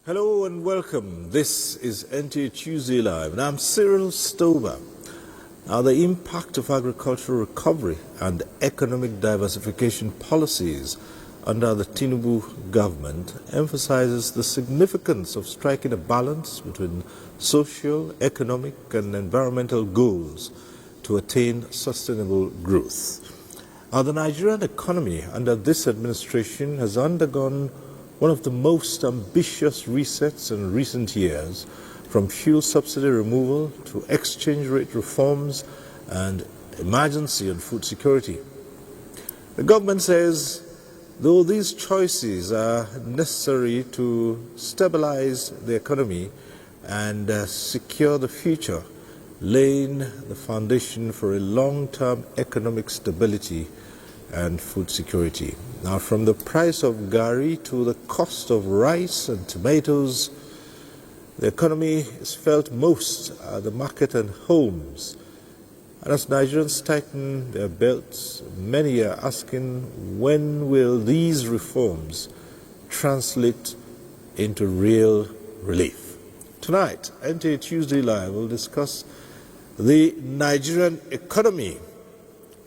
Hello and welcome. This is NTA Tuesday Live, and I'm Cyril Stover. Now, the impact of agricultural recovery and economic diversification policies under the Tinubu government emphasizes the significance of striking a balance between social, economic, and environmental goals to attain sustainable growth. Now, the Nigerian economy under this administration has undergone one of the most ambitious resets in recent years, from fuel subsidy removal to exchange rate reforms and emergency on food security. The government says, though these choices are necessary to stabilize the economy and secure the future, laying the foundation for a long-term economic stability and food security. Now, from the price of garri to the cost of rice and tomatoes, the economy is felt most at the market and homes. And as Nigerians tighten their belts, many are asking, when will these reforms translate into real relief? Tonight, NTA Tuesday Live will discuss the Nigerian economy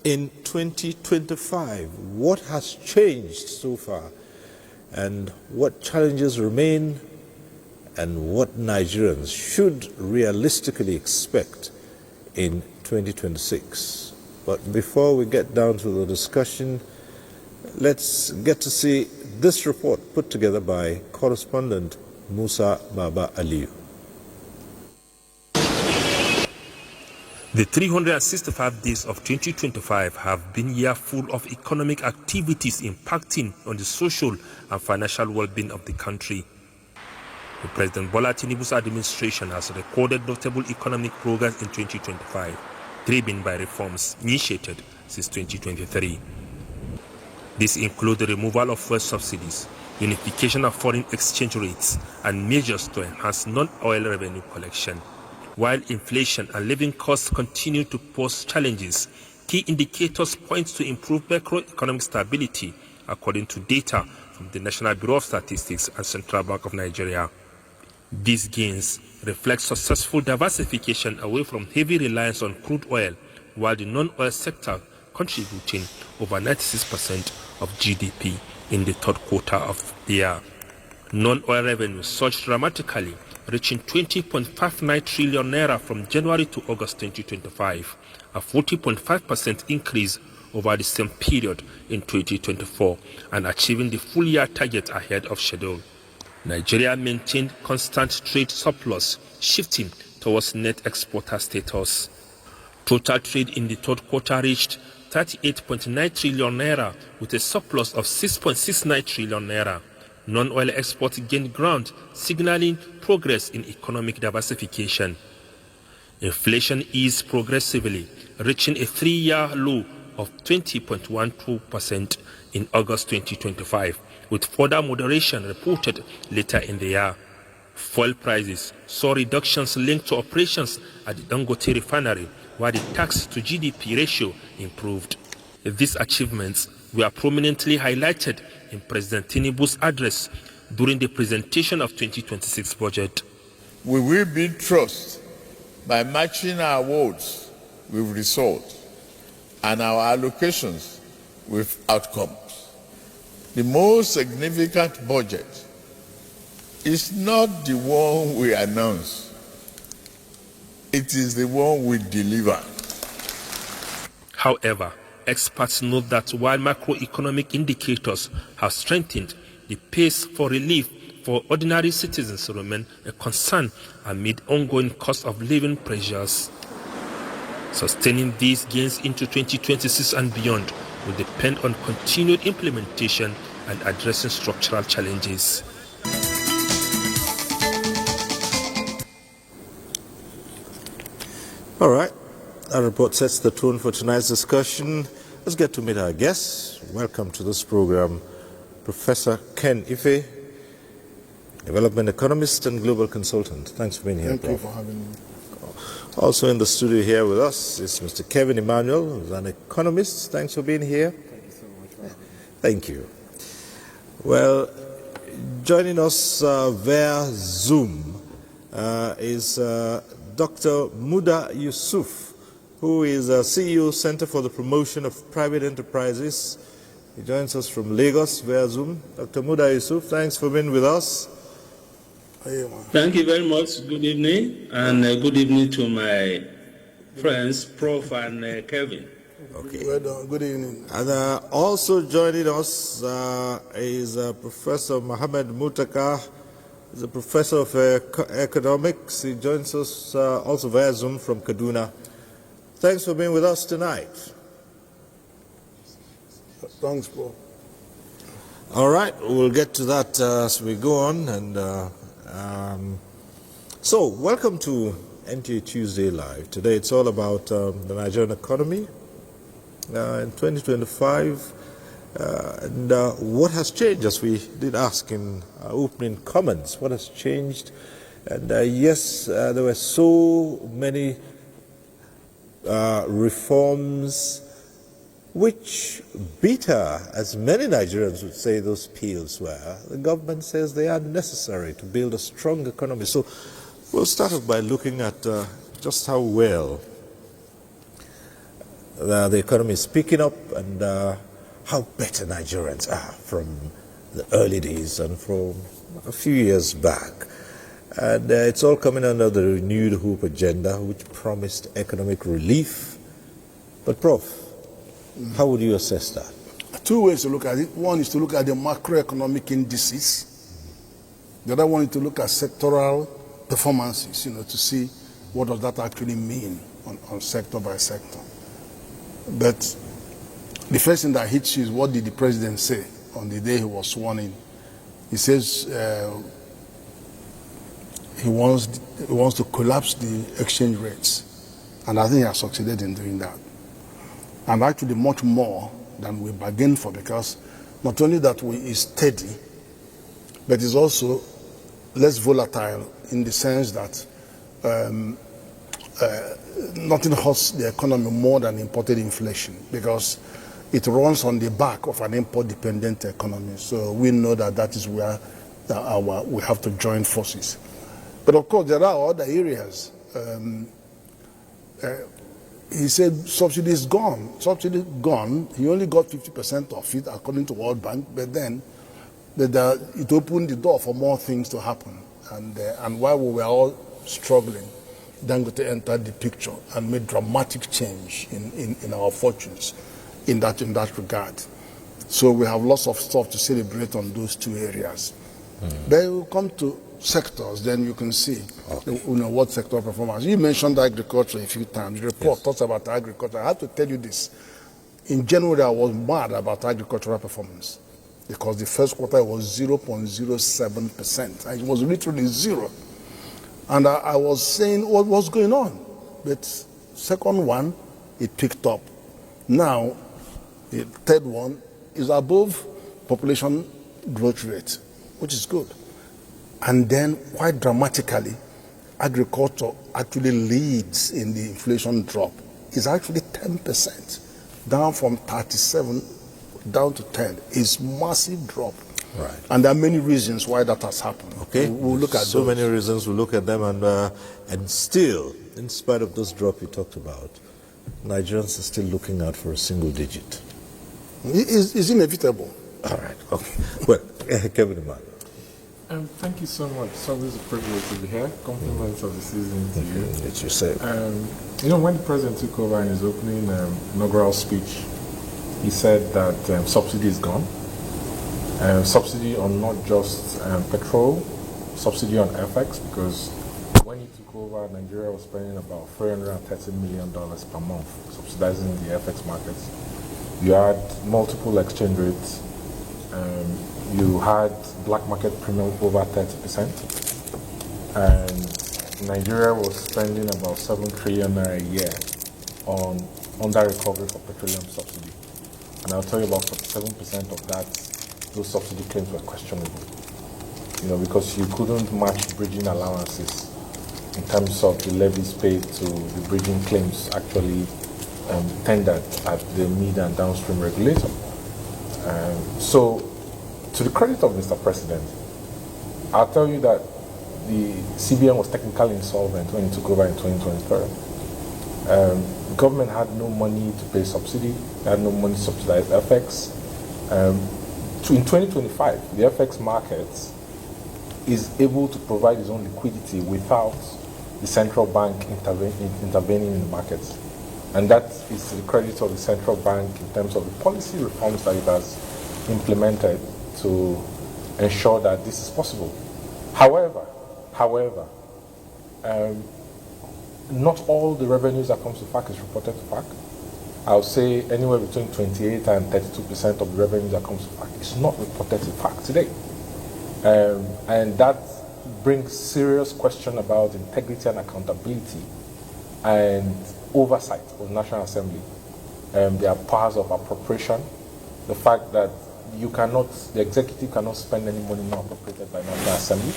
in 2025. What has changed so far, and what challenges remain, and what Nigerians should realistically expect in 2026. But before we get down to the discussion, let's get to see this report put together by correspondent Musa Baba Aliyu. The 365 days of 2025 have been a year full of economic activities impacting on the social and financial well-being of the country. The President Bola Tinubu's administration has recorded notable economic progress in 2025, driven by reforms initiated since 2023. These include the removal of fuel subsidies, unification of foreign exchange rates, and measures to enhance non-oil revenue collection. While inflation and living costs continue to pose challenges, key indicators point to improved macroeconomic stability, according to data from the National Bureau of Statistics and Central Bank of Nigeria. These gains reflect successful diversification away from heavy reliance on crude oil, while the non-oil sector contributing over 96% of GDP in the third quarter of the year. Non-oil revenues surged dramatically, reaching 20.59 trillion naira from January to August 2025, a 40.5% increase over the same period in 2024, and achieving the full-year target ahead of schedule. Nigeria maintained constant trade surplus, shifting towards net exporter status. Total trade in the third quarter reached 38.9 trillion naira, with a surplus of 6.69 trillion naira. Non-oil exports gained ground, signaling progress in economic diversification. Inflation eased progressively, reaching a 3-year low of 20.12% in August 2025, with further moderation reported later in the year. Fuel prices saw reductions linked to operations at the Dangote refinery, while the tax to GDP ratio improved. These achievements were prominently highlighted in President Tinubu's address during the presentation of 2026 budget. We will build trust by matching our words with results and our allocations with outcomes. The most significant budget is not the one we announce, it is the one we deliver. However, experts note that while macroeconomic indicators have strengthened, the pace for relief for ordinary citizens remain a concern amid ongoing cost of living pressures. Sustaining these gains into 2026 and beyond will depend on continued implementation and addressing structural challenges. All right, that report sets the tone for tonight's discussion. Let's get to meet our guests. Welcome to this program, Professor Ken Ife, development economist and global consultant. Thanks for being here, Thank Prof. you for having me. Also in the studio here with us is Mr. Kevin Emmanuel, who's an economist. Thanks for being here. Thank you so much for having me. Thank you. Well, joining us via Zoom is Dr. Muda Yusuf, who is CEO, Center for the Promotion of Private Enterprises. He joins us from Lagos via Zoom. Dr. Muda Yusuf, thanks for being with us. Thank you very much. Good evening, and good evening to my friends, Prof. and Kevin. Okay. Well done. Good evening. And also joining us is Professor Mohammed Mutaka. He's a professor of economics. He joins us also via Zoom from Kaduna. Thanks for being with us tonight. Thanks, Paul. All right, we'll get to that as we go on. And so, welcome to NTA Tuesday Live. Today it's all about the Nigerian economy in 2025 and what has changed, as we did ask in our opening comments. What has changed? And yes, there were so many reforms which, bitter as many Nigerians would say those pills were, the government says they are necessary to build a strong economy. So we'll start off by looking at just how well the economy is picking up and how better Nigerians are from the early days and from a few years back. And it's all coming under the renewed hope agenda, which promised economic relief. But Prof, how would you assess that? Two ways to look at it. One is to look at the macroeconomic indices. The other one is to look at sectoral performances, to see what does that actually mean on sector by sector. But the first thing that hits you is, what did the president say on the day he was sworn in? He says he wants to collapse the exchange rates. And I think he has succeeded in doing that. And actually much more than we bargained for, because not only that is steady, but it's also less volatile in the sense that nothing hurts the economy more than imported inflation, because it runs on the back of an import-dependent economy. So we know that is where we have to join forces. But of course, there are other areas. He said subsidy is gone. Subsidy gone. He only got 50% of it, according to World Bank. But then it opened the door for more things to happen. And while we were all struggling, Dangote entered the picture and made dramatic change in our fortunes in that regard. So we have lots of stuff to celebrate on those two areas. Then we'll come to sectors, then you can see what sector performance. You mentioned agriculture a few times. The report talks about agriculture. I have to tell you this. In January, I was mad about agricultural performance because the first quarter was 0.07%. It was literally zero. And I was saying, what's going on? But second one, it picked up. Now, the third one is above population growth rate, which is good. And then, quite dramatically, agriculture actually leads in the inflation drop. It's actually 10%, down from 37 down to 10. It's massive drop. Right. And there are many reasons why that has happened. Okay. We'll look at so those. many reasons. We'll look at them, and still, in spite of this drop you talked about, Nigerians are still looking out for a single digit. It's inevitable. All right. Okay. Well, Kevin Emmanuel. Thank you so much. It's always a privilege to be here. Compliments of the season to you. It's yourself. When the president took over in his opening inaugural speech, he said that subsidy is gone. Subsidy on not just petrol, subsidy on FX, because when he took over, Nigeria was spending about $330 million per month subsidizing the FX markets. You had multiple exchange rates. You had black market premium over 30%, and Nigeria was spending about 7 trillion a year on under recovery for petroleum subsidy. And I'll tell you about 47% of that, those subsidy claims were questionable. Because you couldn't match bridging allowances in terms of the levies paid to the bridging claims actually tendered at the mid and downstream regulator. So, to the credit of Mr. President, I'll tell you that the CBN was technically insolvent when it took over in 2023. The government had no money to pay subsidy, had no money to subsidize FX. In 2025, the FX market is able to provide its own liquidity without the central bank intervening in the markets. And that is the credit of the central bank in terms of the policy reforms that it has implemented to ensure that this is possible. However, not all the revenues that comes to FAC is reported to FAC. I would say anywhere between 28 and 32% of the revenues that comes to FAC is not reported to FAC today. And that brings serious question about integrity and accountability and oversight of the National Assembly. There are powers of appropriation, the fact that the executive cannot spend any money not appropriated by the National Assembly.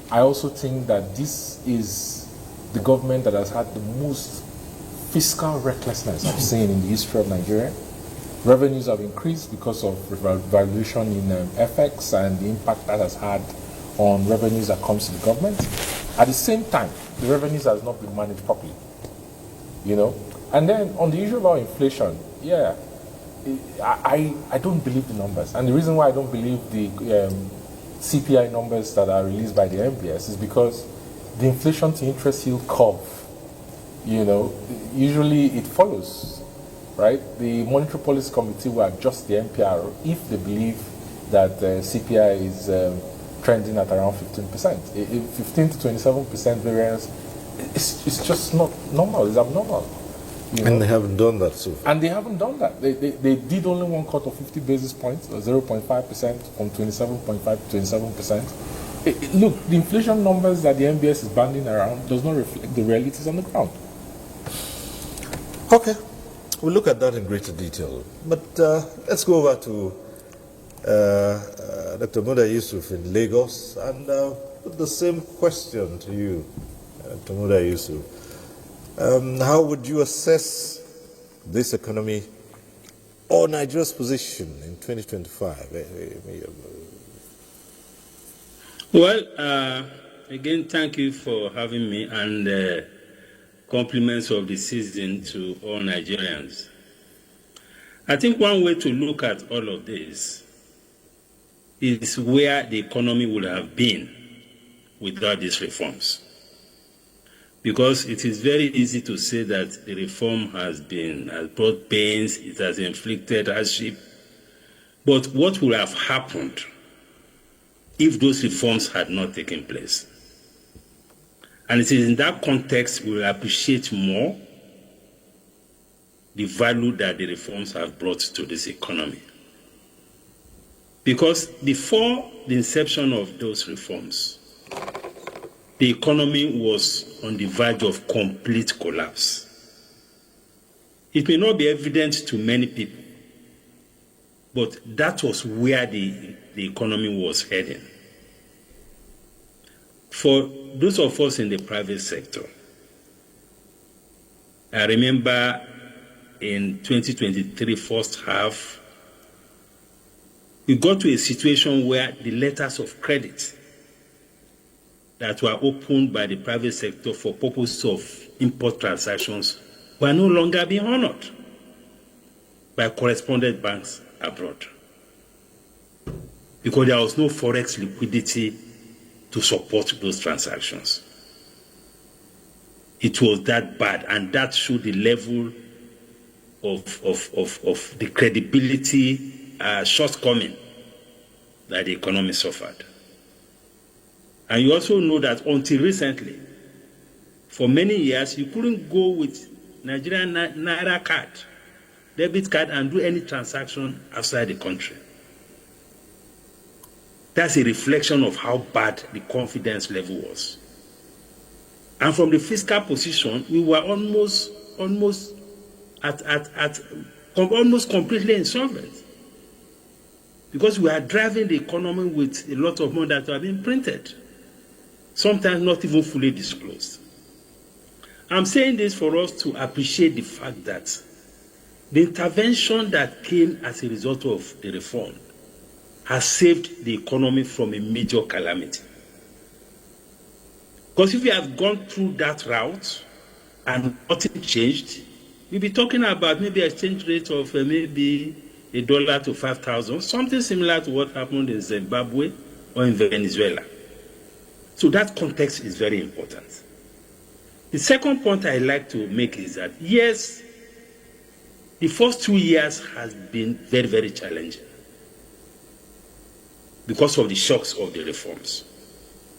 I also think that this is the government that has had the most fiscal recklessness I've seen in the history of Nigeria. Revenues have increased because of valuation in FX and the impact that has had on revenues that comes to the government. At the same time, the revenues has not been managed properly. And then on the issue about inflation, I don't believe the numbers. And the reason why I don't believe the CPI numbers that are released by the NBS is because the inflation to interest yield curve, usually it follows, right? The Monetary Policy Committee will adjust the MPR if they believe that CPI is trending at around 15%. 15 to 27% variance, it's just not normal, it's abnormal. And they haven't done that so far. And they haven't done that. They did only one cut of 50 basis points, or 0.5% from 27.5 to 27%. Look, the inflation numbers that the NBS is banding around does not reflect the realities on the ground. Okay, we'll look at that in greater detail. But let's go over to Dr. Muda Yusuf in Lagos and put the same question to you, Dr. Muda Yusuf. How would you assess this economy or Nigeria's position in 2025? Well, again, thank you for having me, and compliments of the season to all Nigerians. I think one way to look at all of this is where the economy would have been without these reforms. Because it is very easy to say that the reform has brought pains, it has inflicted hardship. But what would have happened if those reforms had not taken place? And it is in that context we will appreciate more the value that the reforms have brought to this economy. Because before the inception of those reforms, the economy was on the verge of complete collapse. It may not be evident to many people, but that was where the economy was heading. For those of us in the private sector, I remember in 2023 first half, we got to a situation where the letters of credit that were opened by the private sector for purposes of import transactions were no longer being honored by correspondent banks abroad, because there was no forex liquidity to support those transactions. It was that bad, and that showed the level of the credibility shortcoming that the economy suffered. And you also know that until recently, for many years, you couldn't go with Nigerian Naira card, debit card, and do any transaction outside the country. That's a reflection of how bad the confidence level was. And from the fiscal position, we were almost completely insolvent, because we are driving the economy with a lot of money that have been printed, sometimes not even fully disclosed. I'm saying this for us to appreciate the fact that the intervention that came as a result of the reform has saved the economy from a major calamity. Because if we had gone through that route and nothing changed, we'd be talking about maybe exchange rate of maybe $1 to 5,000, something similar to what happened in Zimbabwe or in Venezuela. So that context is very important. The second point I like to make is that, yes, the first 2 years has been very, very challenging because of the shocks of the reforms.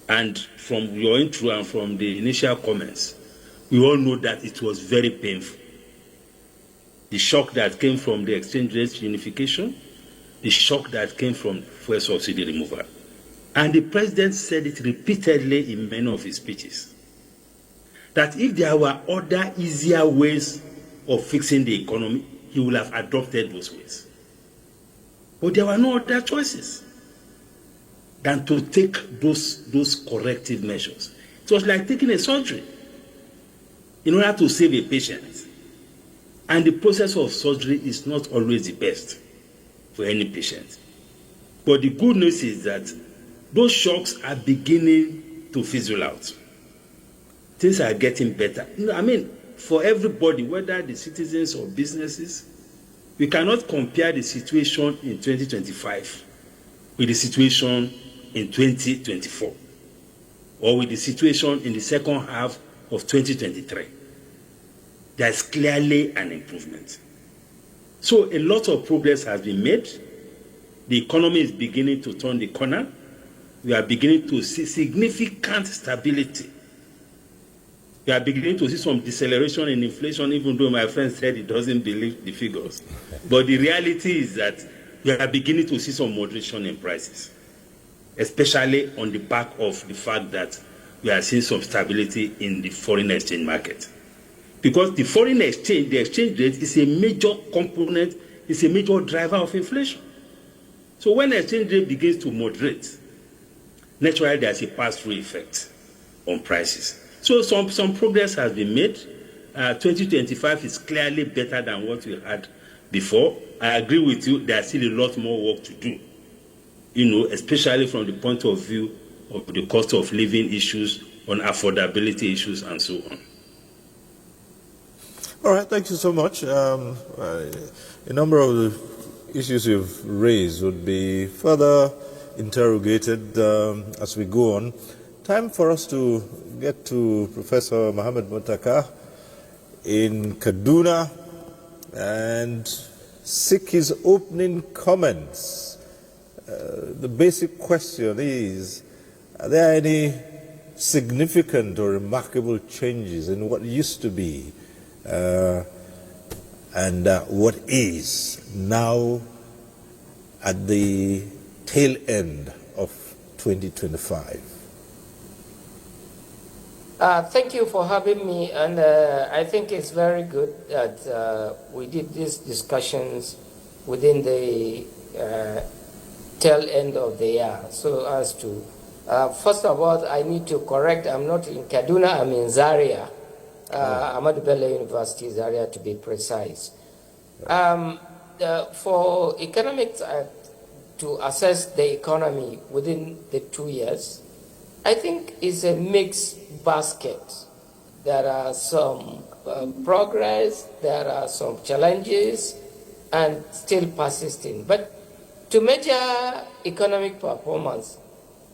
And from your intro and from the initial comments, we all know that it was very painful. The shock that came from the exchange rate unification, the shock that came from fuel subsidy removal. And the president said it repeatedly in many of his speeches, that if there were other easier ways of fixing the economy, he would have adopted those ways. But there were no other choices than to take those corrective measures. It was like taking a surgery in order to save a patient. And the process of surgery is not always the best for any patient. But the good news is that those shocks are beginning to fizzle out. Things are getting better. I mean, for everybody, whether the citizens or businesses, we cannot compare the situation in 2025 with the situation in 2024 or with the situation in the second half of 2023. There's clearly an improvement. So a lot of progress has been made. The economy is beginning to turn the corner. We are beginning to see significant stability. We are beginning to see some deceleration in inflation, even though my friend said he doesn't believe the figures. But the reality is that we are beginning to see some moderation in prices, especially on the back of the fact that we are seeing some stability in the foreign exchange market. Because the foreign exchange, the exchange rate is a major component, is a major driver of inflation. So when the exchange rate begins to moderate, naturally there's a pass-through effect on prices. So some progress has been made. 2025 is clearly better than what we had before. I agree with you, there's still a lot more work to do, especially from the point of view of the cost of living issues, on affordability issues, and so on. All right, thank you so much. A number of the issues you've raised would be further interrogated as we go on. Time for us to get to Professor Mohammed Muntaka in Kaduna and seek his opening comments. The basic question is, are there any significant or remarkable changes in what used to be and what is now at the tail end of 2025? Thank you for having me, and I think it's very good that we did these discussions within the tail end of the year. So as to, first of all, I need to correct, I'm not in Kaduna, I'm in Zaria. Ahmadu Bello University, Zaria to be precise. For economics to assess the economy within the 2 years, I think it's a mixed basket. There are some progress, there are some challenges, and still persisting. But to measure economic performance,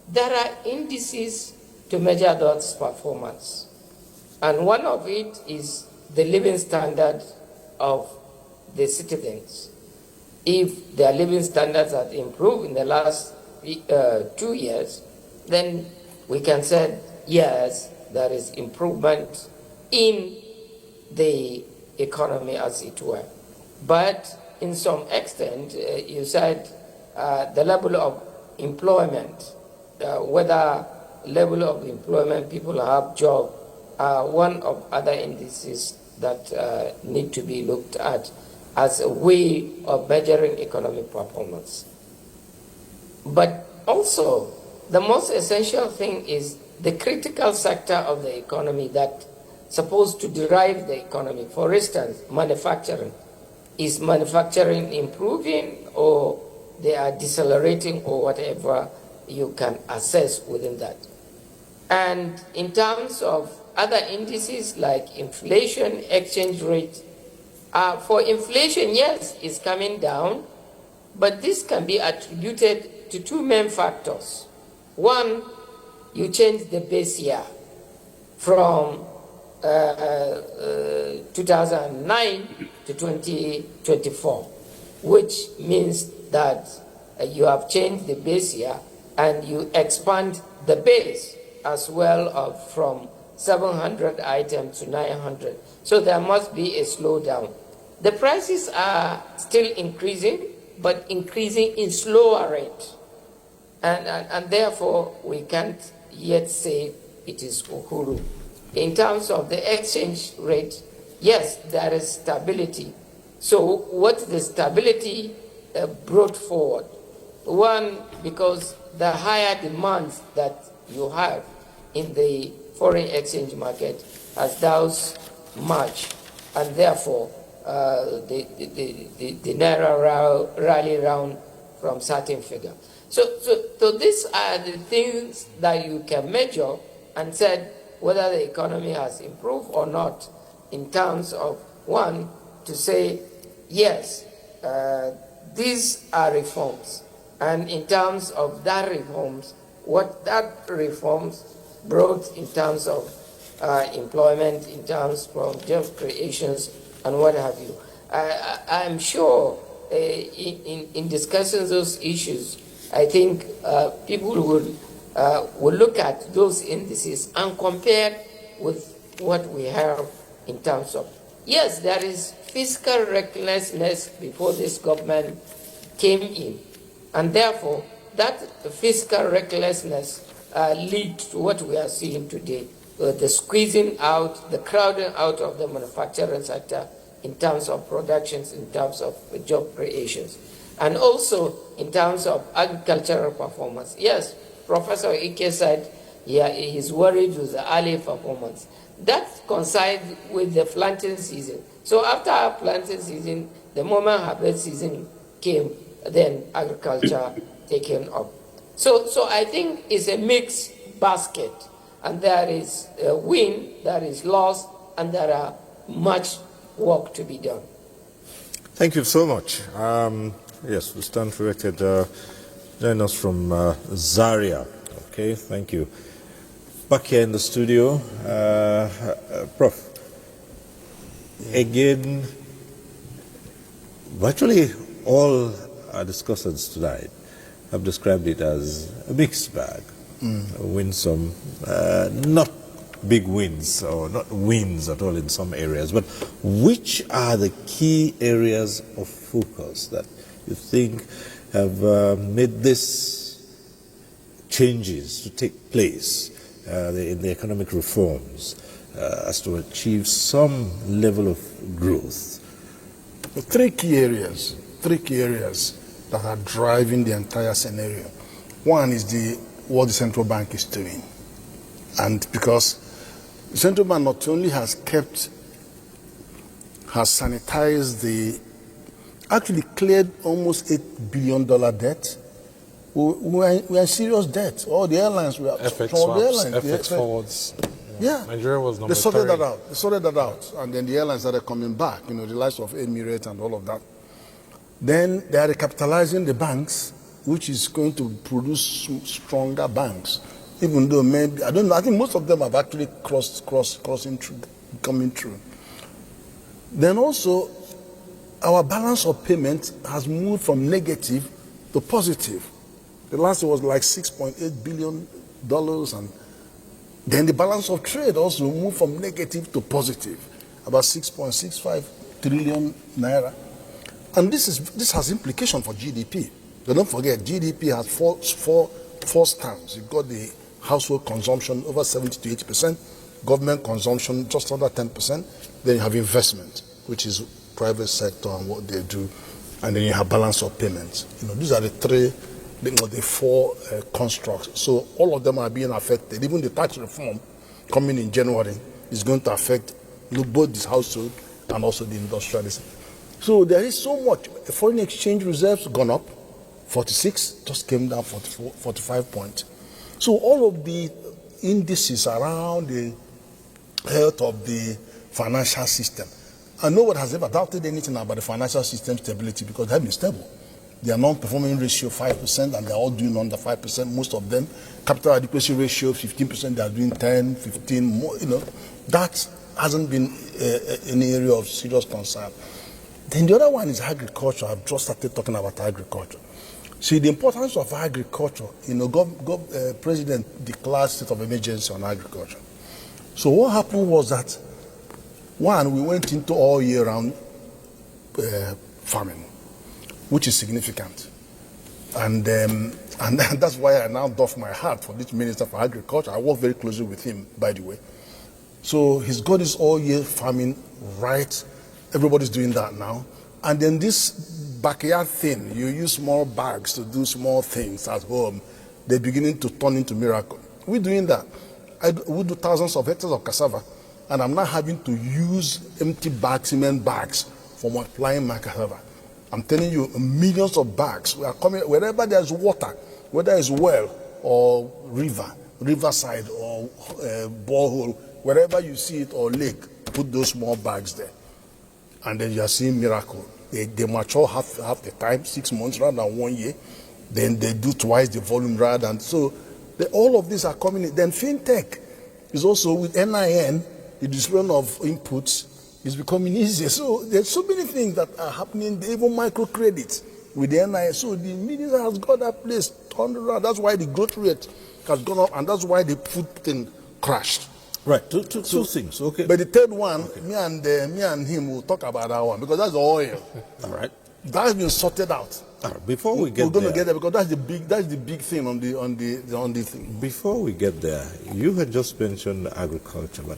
there are indices to measure those performance. And one of it is the living standard of the citizens. If their living standards have improved in the last 2 years, then we can say, yes, there is improvement in the economy as it were. But in some extent, you said the level of employment, whether level of employment, people have job, one of other indices that need to be looked at as a way of measuring economic performance. But also, the most essential thing is the critical sector of the economy that's supposed to derive the economy. For instance, manufacturing. Is manufacturing improving or they are decelerating or whatever you can assess within that. And in terms of other indices like inflation, exchange rate, for inflation, yes, it's coming down, but this can be attributed to two main factors. One, you change the base year from 2009 to 2024, which means that you have changed the base year and you expand the base as well from 700 items to 900. So there must be a slowdown. The prices are still increasing, but increasing in slower rate. And therefore, we can't yet say it is Uhuru. In terms of the exchange rate, yes, there is stability. So what the stability brought forward? One, because the higher demands that you have in the foreign exchange market has doused much, and therefore the Naira rally round from certain figure. So these are the things that you can measure and said whether the economy has improved or not in terms of, one, to say, yes, these are reforms. And in terms of that reforms, what that reforms brought in terms of employment, in terms of job creations, and what have you. I'm sure in discussing those issues, I think people will look at those indices and compare with what we have in terms of, yes, there is fiscal recklessness before this government came in, and therefore that fiscal recklessness leads to what we are seeing today, the squeezing out, the crowding out of the manufacturing sector in terms of productions, in terms of job creations, and also in terms of agricultural performance. Yes, Professor Ike said he's worried with the early performance. That coincides with the planting season. So after our planting season, the moment harvest season came, then agriculture taken up. So I think it's a mixed basket, and there is a win, there is loss, and there are much work to be done. Thank you so much. Yes, we stand corrected. Join us from Zaria. Okay, thank you. Back here in the studio, Prof. Again, virtually all our discussants tonight have described it as a mixed bag. Win some, not big wins or not wins at all in some areas, but which are the key areas of focus that you think have made these changes to take place in the economic reforms as to achieve some level of growth? Three key areas that are driving the entire scenario. One is what the central bank is doing. And because the central bank not only has sanitized actually cleared almost $8 billion debt. We are in serious debt. All the airlines were FX swaps, FX forwards. Yeah. Nigeria was number 3. They sorted that out. And then the airlines started coming back, the likes of Emirates and all of that. Then they are recapitalizing the banks, which is going to produce stronger banks. Even though maybe, I don't know, I think most of them have actually crossing through, coming through. Then also, our balance of payment has moved from negative to positive. The last was like $6.8 billion, and then the balance of trade also moved from negative to positive, about 6.65 trillion naira. And this has implication for GDP. But don't forget, GDP has four stands. You've got the household consumption over 70 to 80%, government consumption just under 10%, then you have investment, which is private sector and what they do, and then you have balance of payments. These are the four constructs. So all of them are being affected. Even the tax reform coming in January is going to affect both this household and also the industrialism. So there is so much. Foreign exchange reserves gone up. 46, just came down 45 points. So all of the indices around the health of the financial system, and nobody has ever doubted anything about the financial system stability because they have been stable. Their non-performing ratio 5%, and they're all doing under 5%. Most of them, capital adequacy ratio 15%. They are doing 10, 15 more. That hasn't been an area of serious concern. Then the other one is agriculture. I've just started talking about agriculture. See, the importance of agriculture. President declared state of emergency on agriculture. So what happened was that, one, we went into all year round farming, which is significant. And that's why I now doff my hat for this Minister for Agriculture. I work very closely with him, by the way. So he's got his all-year farming right. Everybody's doing that now. And then this backyard thing, you use small bags to do small things at home, they're beginning to turn into miracle. We're doing that. We do thousands of hectares of cassava, and I'm not having to use empty bags, cement bags, for multiplying my cassava. I'm telling you, millions of bags. We are coming wherever there's water, whether it's well or riverside or borehole, wherever you see it or lake, put those small bags there. And then you are seeing miracle. They mature half the time, 6 months rather than 1 year. Then they do twice the volume rather than so. All of these are coming in. Then fintech is also with NIN, the distribution of inputs is becoming easier. So there's so many things that are happening, even microcredit with the NIN. So the media has got that place turned around. That's why the growth rate has gone up, and that's why the food thing crashed. Right, two things, okay. But the third one, okay. me and him will talk about that one, because that's the oil. All right. That has been sorted out. All right. Before we get we're going to get there, because that's the big thing on the thing. Before we get there, you had just mentioned agriculture, but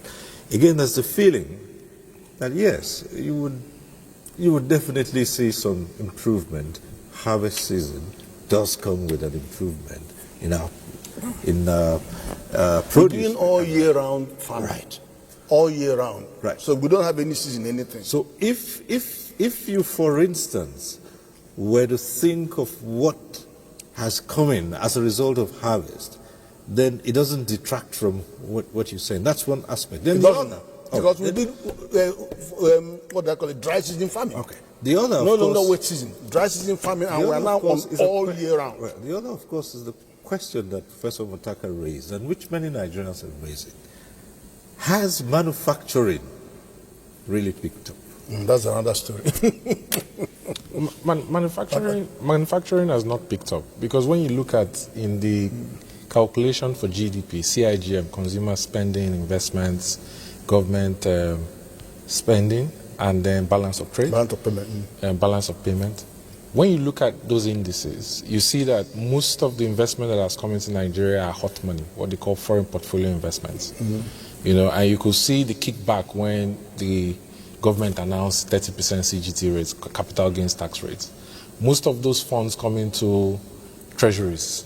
again, there's the feeling that yes, you would definitely see some improvement. Harvest season does come with an improvement We're doing all year round farming. Right. All year round. Right. So we don't have any season, anything. So if you, for instance, were to think of what has come in as a result of harvest, then it doesn't detract from what you're saying. That's one aspect. Then the other, because we did what they call it, dry season farming. Okay. The other, no wet season, dry season farming, and we're now on all year round. Well, the other, of course, is the question that Professor Mutaka raised, and which many Nigerians have raised it. Has manufacturing really picked up? That's another story. Manufacturing has not picked up, because when you look at in the calculation for GDP, CIGM, consumer spending, investments, government spending, and then balance of trade, balance of payment. When you look at those indices, you see that most of the investment that has come into Nigeria are hot money, what they call foreign portfolio investments. And you could see the kickback when the government announced 30% CGT rates, capital gains tax rates. Most of those funds come into treasuries,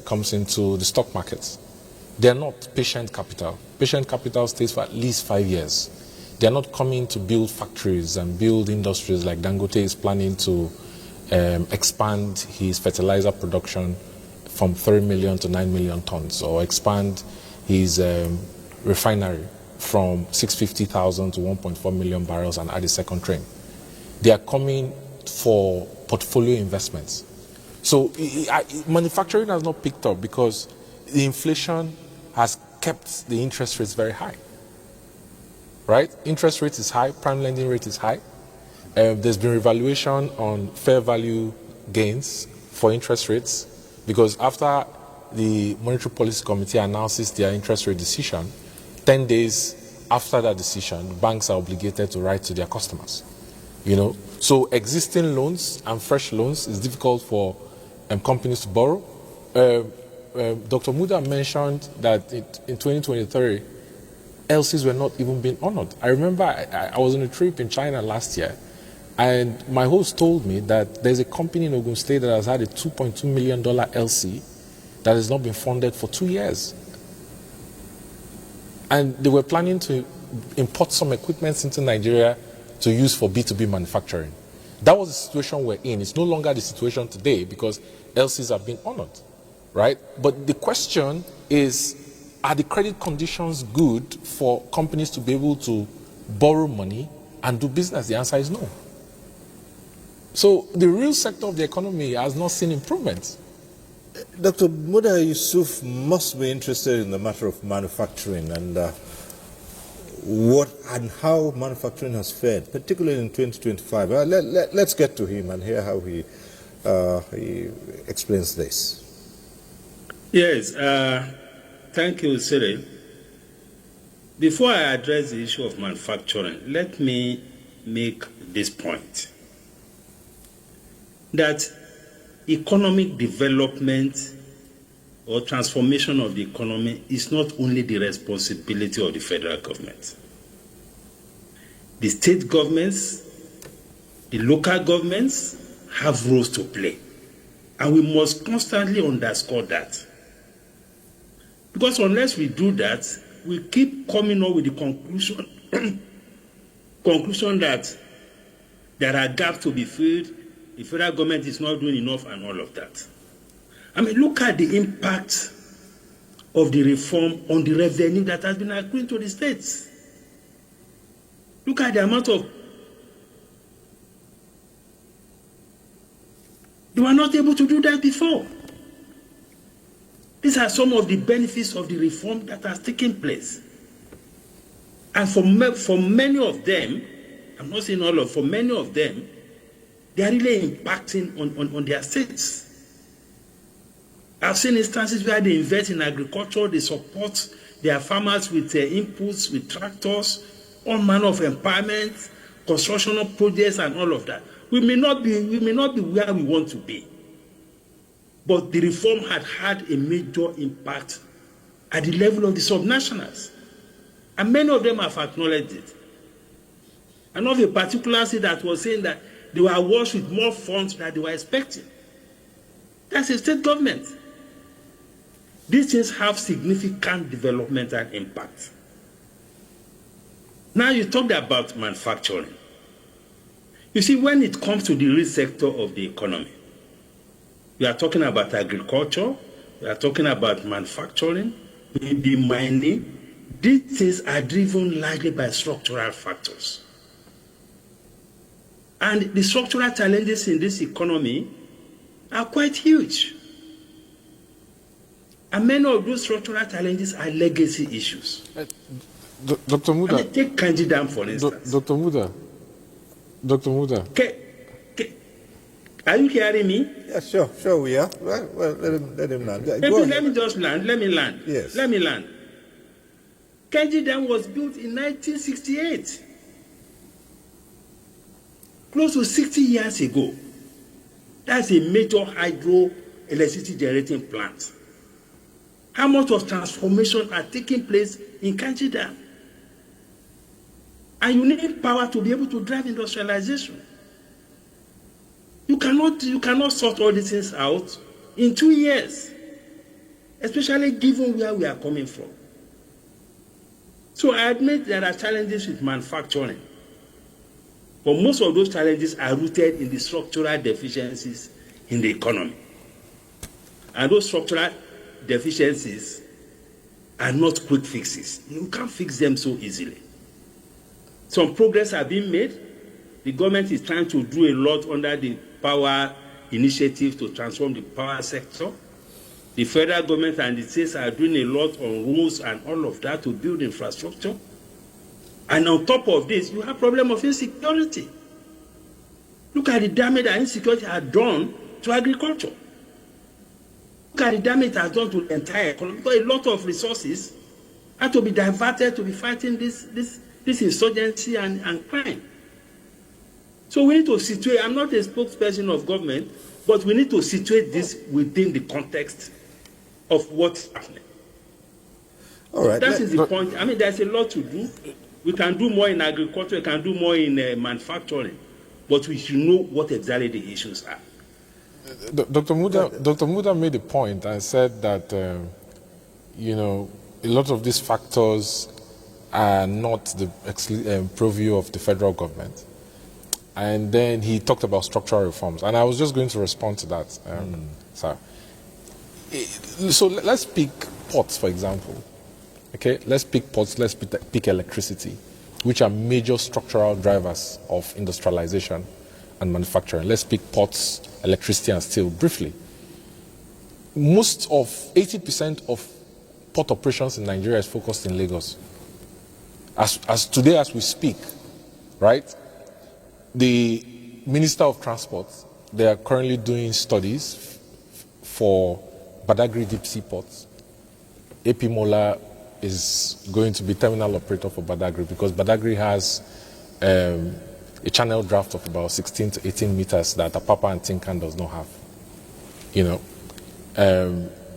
comes into the stock markets. They're not patient capital. Patient capital stays for at least 5 years. They're not coming to build factories and build industries like Dangote is planning to expand his fertilizer production from 3 million to 9 million tons, or expand his refinery from 650,000 to 1.4 million barrels and add a second train. They are coming for portfolio investments. So manufacturing has not picked up because the inflation has kept the interest rates very high. Right? Interest rate is high, prime lending rate is high. There's been revaluation on fair value gains for interest rates, because after the Monetary Policy Committee announces their interest rate decision, 10 days after that decision, banks are obligated to write to their customers. So existing loans and fresh loans is difficult for companies to borrow. Dr. Muda mentioned that in 2023, LCs were not even being honored. I remember I was on a trip in China last year, and my host told me that there's a company in Ogun State that has had a $2.2 million LC that has not been funded for 2 years. And they were planning to import some equipment into Nigeria to use for B2B manufacturing. That was the situation we're in. It's no longer the situation today because LCs have been honored, right? But the question is, are the credit conditions good for companies to be able to borrow money and do business? The answer is no. So the real sector of the economy has not seen improvements. Dr. Muda Yusuf must be interested in the matter of manufacturing and what and how manufacturing has fared, particularly in 2025. Let's get to him and hear how he explains this. Yes, thank you, Cyril. Before I address the issue of manufacturing, let me make this point. That economic development or transformation of the economy is not only the responsibility of the federal government. The state governments, the local governments have roles to play. And we must constantly underscore that. Because unless we do that, we keep coming up with the conclusion that there are gaps to be filled, the federal government is not doing enough and all of that. I mean, look at the impact of the reform on the revenue that has been accruing to the states. Look at the amount of... They were not able to do that before. These are some of the benefits of the reform that has taken place. And for many of them, I'm not saying all of, for many of them, they are really impacting on their states. I've seen instances where they invest in agriculture, they support their farmers with inputs, with tractors, all manner of empowerment, construction of projects and all of that. We may not be where we want to be. But the reform had a major impact at the level of the subnationals. And many of them have acknowledged it. I know of a particular state that was saying that they were awards with more funds than they were expecting. That's a state government. These things have significant developmental impact. Now you talked about manufacturing. You see, when it comes to the real sector of the economy, we are talking about agriculture, we are talking about manufacturing, maybe mining. These things are driven largely by structural factors. And the structural challenges in this economy are quite huge. And many of those structural challenges are legacy issues. Dr. Muda. I mean, take Kanji Dam, for instance. Dr. Muda. Are you hearing me? Yeah, sure we are. Well, let him land. Let me just land. Let me land. Yes. Let me land. Kanji Dam was built in 1968. Close to 60 years ago. That's a major hydro electricity generating plant. How much of transformation are taking place in Kanji Dam? And you need power to be able to drive industrialization. You cannot sort all these things out in 2 years, especially given where we are coming from. So I admit there are challenges with manufacturing, but most of those challenges are rooted in the structural deficiencies in the economy. And those structural deficiencies are not quick fixes. You can't fix them so easily. Some progress has been made. The government is trying to do a lot under the power initiative to transform the power sector. The federal government and the states are doing a lot on roads and all of that to build infrastructure. And on top of this, you have problem of insecurity. Look at the damage that insecurity has done to agriculture. Look at the damage it has done to the entire economy. Because a lot of resources have to be diverted to be fighting this insurgency and crime. So we need to situate, I'm not a spokesperson of government, but we need to situate this within the context of what's happening. All right. That is the point. I mean, there's a lot to do. We can do more in agriculture, we can do more in manufacturing, but we should know what exactly the issues are. Dr. Muda made a point and said that, a lot of these factors are not the purview of the federal government. And then he talked about structural reforms. And I was just going to respond to that, sir. So let's pick ports, for example. Okay, let's pick ports, let's pick electricity, which are major structural drivers of industrialization and manufacturing. Let's pick ports, electricity, and steel briefly. Most of 80% of port operations in Nigeria is focused in Lagos. As today, as we speak, right? The Minister of Transport, they are currently doing studies for Badagry deep sea ports. AP Mola is going to be terminal operator for Badagry because Badagry has a channel draft of about 16 to 18 meters that Apapa and Tinkan does not have. You know,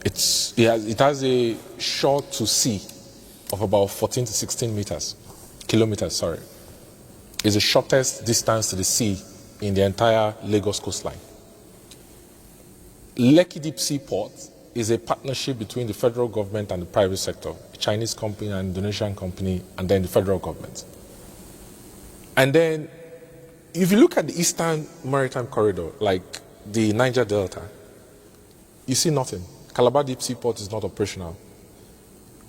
it has a shore to sea of about 14 to 16 kilometers, sorry. It's the shortest distance to the sea in the entire Lagos coastline. Lekki Deep Sea Port is a partnership between the federal government and the private sector, a Chinese company, an Indonesian company, and then the federal government. And then, if you look at the Eastern Maritime Corridor, like the Niger Delta, you see nothing. Calabar Deep Sea Port is not operational.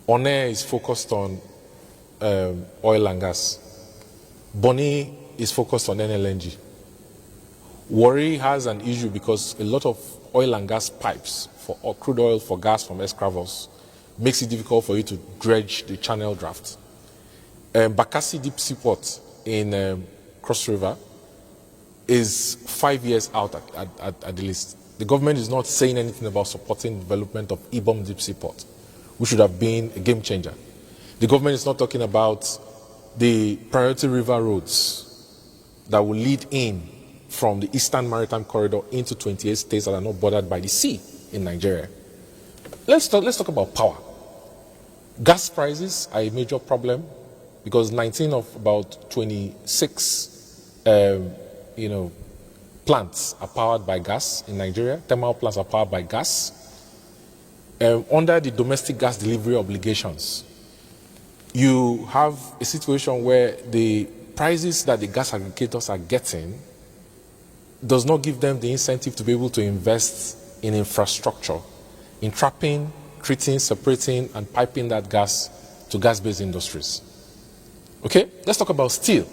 One is focused on oil and gas. Bonny is focused on NLNG. Warri has an issue because a lot of oil and gas pipes for crude oil, for gas from escravos makes it difficult for you to dredge the channel draft. Bakassi Deep Sea Port in Cross River is 5 years out at the least. The government is not saying anything about supporting development of Ibom Deep Sea Port, which should have been a game changer. The government is not talking about the priority river roads that will lead in from the Eastern Maritime Corridor into 28 states that are not bordered by the sea in Nigeria. Let's talk about power. Gas prices are a major problem because 19 of about 26 plants are powered by gas in Nigeria. Thermal plants are powered by gas. Under the domestic gas delivery obligations, you have a situation where the prices that the gas aggregators are getting does not give them the incentive to be able to invest in infrastructure, in trapping, treating, separating, and piping that gas to gas-based industries. Okay, let's talk about steel.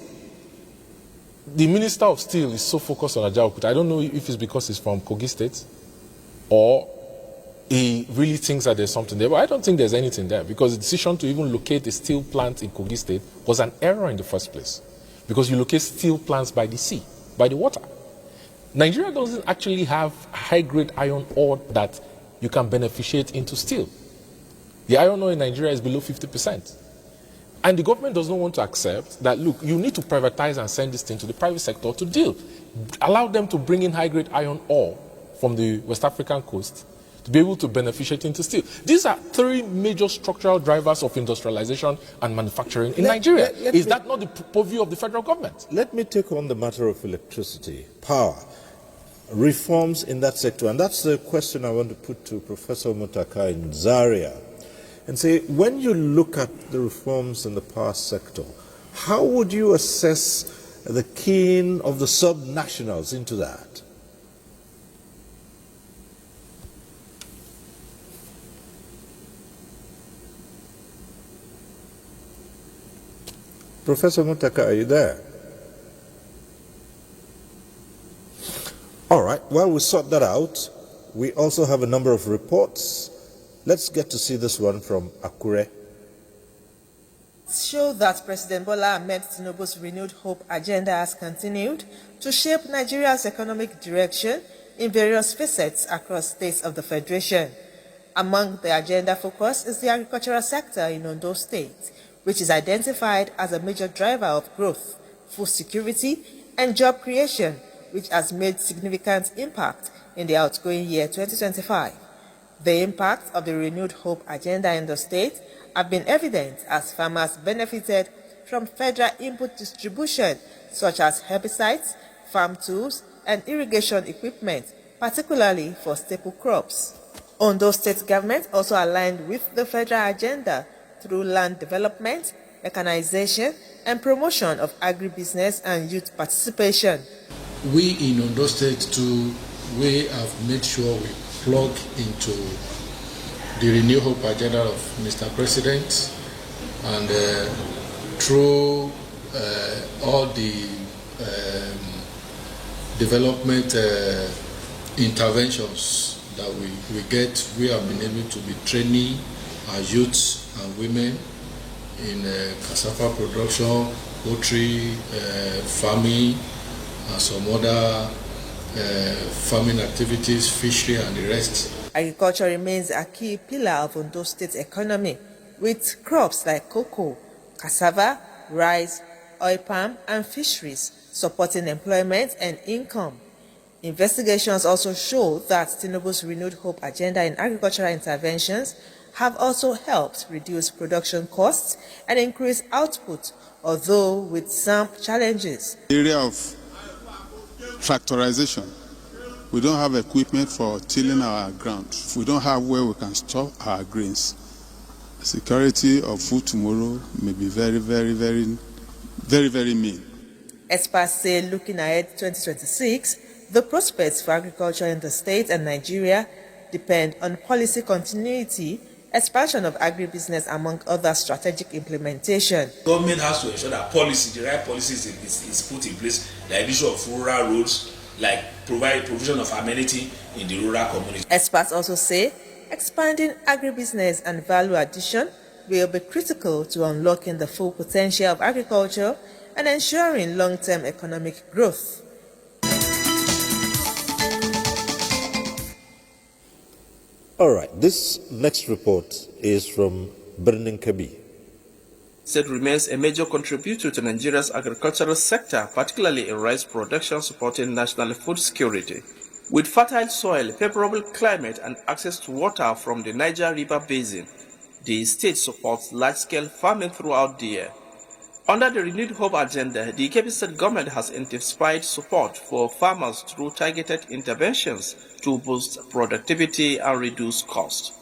The Minister of Steel is so focused on Ajaokuta. I don't know if it's because he's from Kogi State or he really thinks that there's something there, but I don't think there's anything there because the decision to even locate a steel plant in Kogi State was an error in the first place because you locate steel plants by the sea, by the water. Nigeria doesn't actually have high-grade iron ore that you can beneficiate into steel. The iron ore in Nigeria is below 50%. And the government does not want to accept that, look, you need to privatize and send this thing to the private sector to deal. Allow them to bring in high-grade iron ore from the West African coast to be able to beneficiate into steel. These are three major structural drivers of industrialization and manufacturing in Nigeria. Is that not the purview of the federal government? Let me take on the matter of electricity, power, reforms in that sector. And that's the question I want to put to Professor Mutaka in Zaria. And say, when you look at the reforms in the power sector, how would you assess the keying of the sub-nationals into that? Professor Mutaka, are you there? All right, while we sort that out, we also have a number of reports. Let's get to see this one from Akure. Show that President Bola Ahmed Tinubu's renewed hope agenda has continued to shape Nigeria's economic direction in various facets across states of the Federation. Among the agenda focus is the agricultural sector in Ondo State, which is identified as a major driver of growth, food security, and job creation, which has made significant impact in the outgoing year 2025. The impact of the renewed hope agenda in the state have been evident as farmers benefited from federal input distribution such as herbicides, farm tools, and irrigation equipment, particularly for staple crops. Ondo State government also aligned with the federal agenda through land development, mechanization, and promotion of agribusiness and youth participation. We in Ondo State too, we have made sure we plug into the Renew Hope agenda of Mr. President, and through all the development interventions that we get, we have been able to be training our youths and women in cassava production, poultry, farming, and some other farming activities, fishery and the rest. Agriculture remains a key pillar of Ondo State's economy, with crops like cocoa, cassava, rice, oil palm, and fisheries supporting employment and income. Investigations also show that Tinubu's Renewed Hope agenda in agricultural interventions have also helped reduce production costs and increase output, although with some challenges. The area of tractorization, we don't have equipment for tilling our ground. We don't have where we can store our grains. Security of food tomorrow may be very mean. Experts say looking ahead to 2026, the prospects for agriculture in the state and Nigeria depend on policy continuity, expansion of agribusiness, among other strategic implementation. Government has to ensure that policy, the right policies is put in place, like issue of rural roads, like provision of amenity in the rural community. Experts also say expanding agribusiness and value addition will be critical to unlocking the full potential of agriculture and ensuring long-term economic growth. All right, this next report is from Birnin Kabi. State remains a major contributor to Nigeria's agricultural sector, particularly in rice production, supporting national food security. With fertile soil, favorable climate, and access to water from the Niger River Basin, the state supports large-scale farming throughout the year. Under the Renewed Hope agenda, the Kebbi State government has intensified support for farmers through targeted interventions to boost productivity and reduce cost.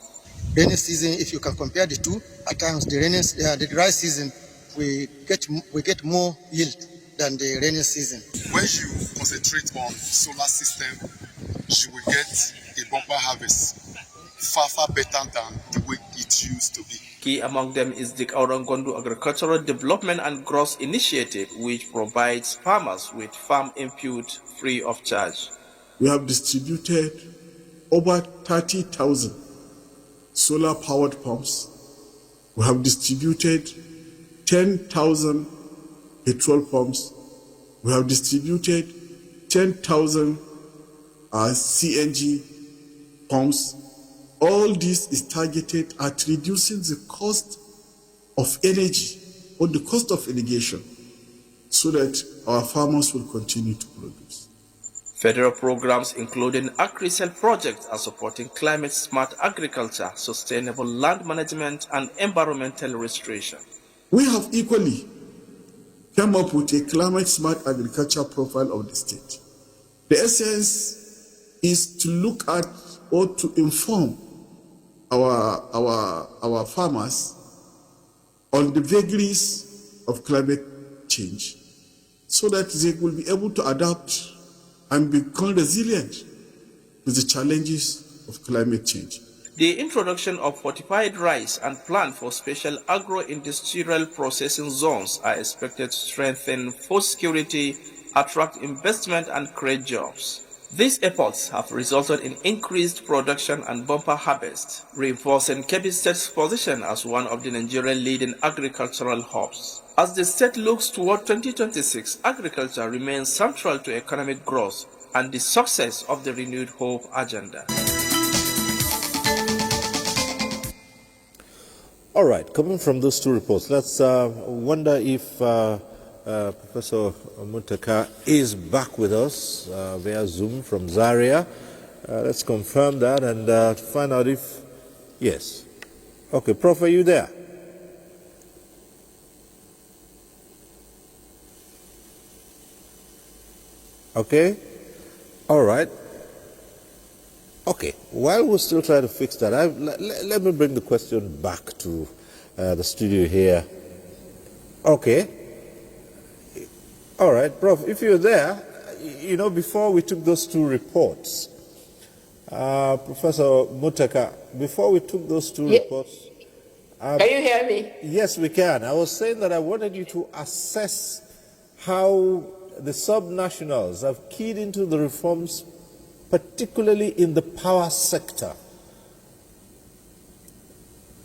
Rainy season, if you can compare the two, at times the dry season we get more yield than the rainy season. When you concentrate on solar system, you will get a bumper harvest far better than the way it used to be. Key among them is the Kaurangondo Agricultural Development and Growth Initiative, which provides farmers with farm input free of charge. We have distributed over 30,000 solar-powered pumps. We have distributed 10,000 petrol pumps. We have distributed 10,000 CNG pumps. All this is targeted at reducing the cost of energy or the cost of irrigation so that our farmers will continue to produce. Federal programs including Agri-Cell projects are supporting climate-smart agriculture, sustainable land management, and environmental restoration. We have equally come up with a climate-smart agriculture profile of the state. The essence is to look at or to inform our farmers on the vagaries of climate change so that they will be able to adapt and become resilient to the challenges of climate change. The introduction of fortified rice and plan for special agro-industrial processing zones are expected to strengthen food security, attract investment, and create jobs. These efforts have resulted in increased production and bumper harvest, reinforcing Kebbi State's position as one of the Nigerian leading agricultural hubs. As the state looks toward 2026, agriculture remains central to economic growth and the success of the Renewed Hope agenda. All right, coming from those two reports, let's wonder if Professor Muntaka is back with us via Zoom from Zaria. Let's confirm that and find out if, yes. Okay, Prof, are you there? Okay, all right. Okay, while we're still trying to fix that, let me bring the question back to the studio here. Okay, All right, Prof, if you're there, you know, before we took those two reports, Professor Mutaka, before we took those two reports... Can you hear me? Yes, we can. I was saying that I wanted you to assess how the subnationals have keyed into the reforms, particularly in the power sector.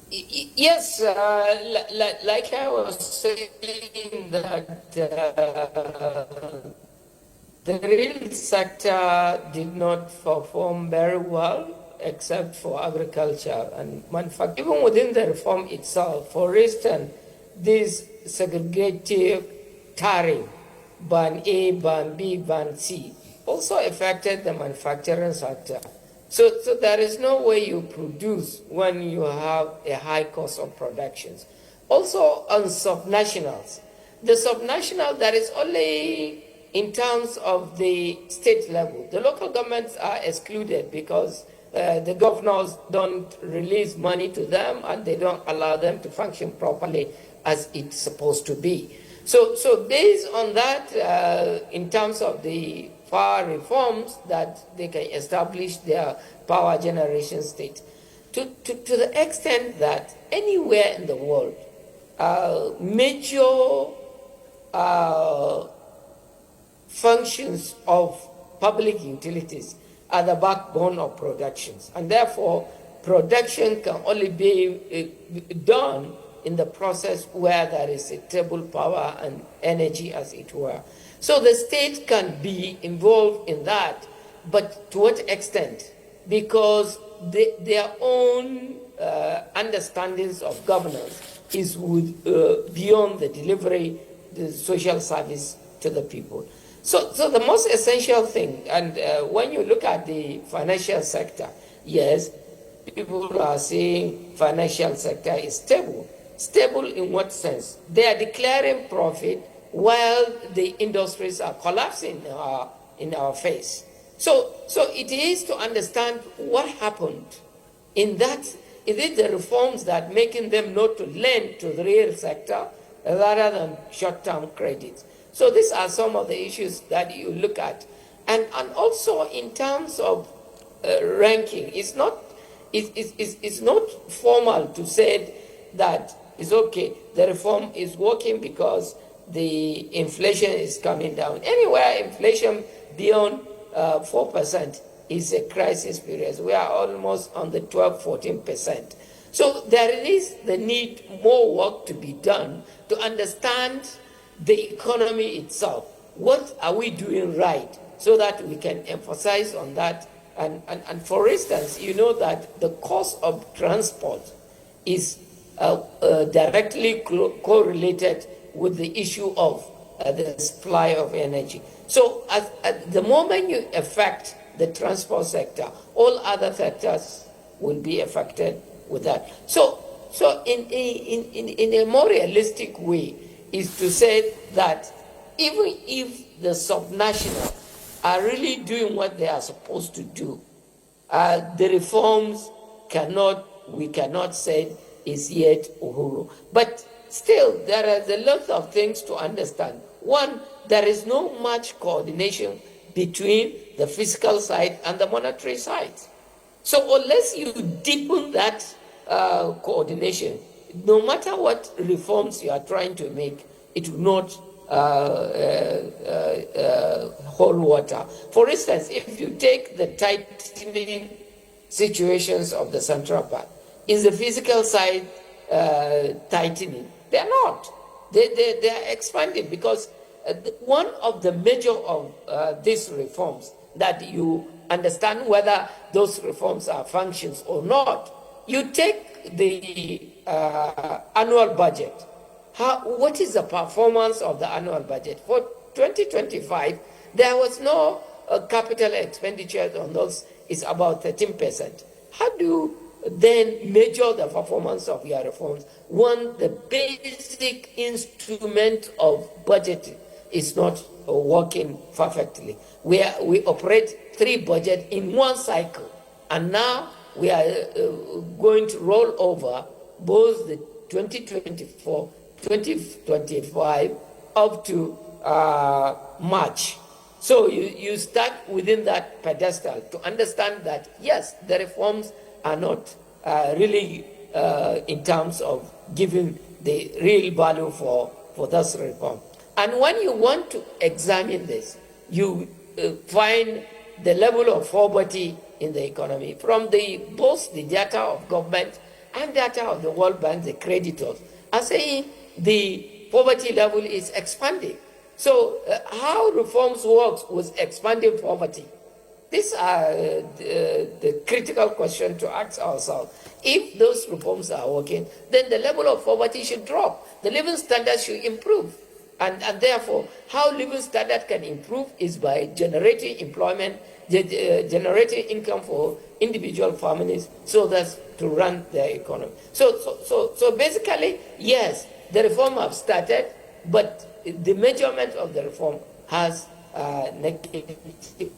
Yes, like I was saying, that the real sector did not perform very well, except for agriculture and manufacturing. Even within the reform itself, for instance, this segregated tariff, ban A, ban B, ban C, also affected the manufacturing sector. So there is no way you produce when you have a high cost of productions. Also on subnationals, the subnational, there is only in terms of the state level. The local governments are excluded because the governors don't release money to them and they don't allow them to function properly as it's supposed to be. So based on that, in terms of the power reforms, that they can establish their power generation state, to the extent that anywhere in the world, major functions of public utilities are the backbone of productions, and therefore production can only be done in the process where there is a stable power and energy, as it were. So the state can be involved in that, but to what extent? Because their own understandings of governance is beyond the delivery, the social service to the people. So the most essential thing, and when you look at the financial sector, yes, people are saying financial sector is stable. Stable in what sense? They are declaring profit while the industries are collapsing in our face. So it is to understand what happened in that. Is it the reforms that making them not to lend to the real sector rather than short-term credits? So these are some of the issues that you look at. And also in terms of ranking, it's not formal to say that it's okay, the reform is working because the inflation is coming down. Anywhere inflation beyond 4% is a crisis period. We are almost on the 12-14%. So there is the need more work to be done to understand the economy itself. What are we doing right so that we can emphasize on that? And for instance, you know that the cost of transport is directly correlated with the issue of the supply of energy. So at the moment you affect the transport sector, all other sectors will be affected with that. So in a more realistic way is to say that even if the subnational are really doing what they are supposed to do, the reforms we cannot say is yet uhuru. But still, there are a lot of things to understand. One, there is no much coordination between the fiscal side and the monetary side. So unless you deepen that coordination, no matter what reforms you are trying to make, it will not hold water. For instance, if you take the tightening situations of the Central Bank, is the physical side tightening? They are not. They are expanding because one of the major of these reforms that you understand whether those reforms are functions or not. You take the annual budget. What is the performance of the annual budget? For 2025, there was no capital expenditure on those. It's about 13%. How do you then measure the performance of your reforms? One, the basic instrument of budgeting is not working perfectly. We operate 3 budgets in one cycle, and now we are going to roll over both the 2024, 2025 up to march. So you start within that pedestal to understand that, yes, the reforms are not really in terms of giving the real value for this reform. And when you want to examine this, you find the level of poverty in the economy from both the data of government and data of the World Bank, the creditors, are saying the poverty level is expanding. So how reforms work with expanding poverty? These are the critical question to ask ourselves. If those reforms are working, then the level of poverty should drop. The living standard should improve. And therefore, how living standard can improve is by generating employment, generating income for individual families so that's to run their economy. So basically, yes, the reform have started, but the measurement of the reform has negative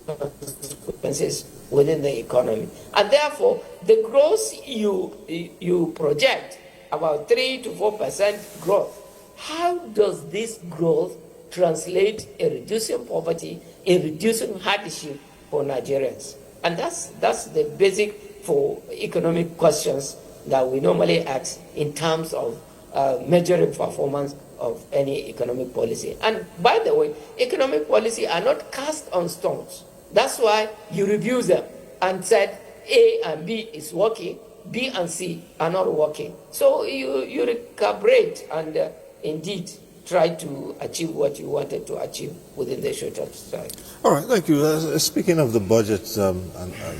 consequences within the economy. And therefore, the growth you project, about 3 to 4% growth, how does this growth translate in reducing poverty, in reducing hardship for Nigerians? And that's the basic for economic questions that we normally ask in terms of measuring performance of any economic policy. And by the way, economic policy are not cast on stones. That's why you review them and said A and B is working, B and C are not working. So you recalibrate and indeed try to achieve what you wanted to achieve within the shorter time. All right, thank you. Speaking of the budget and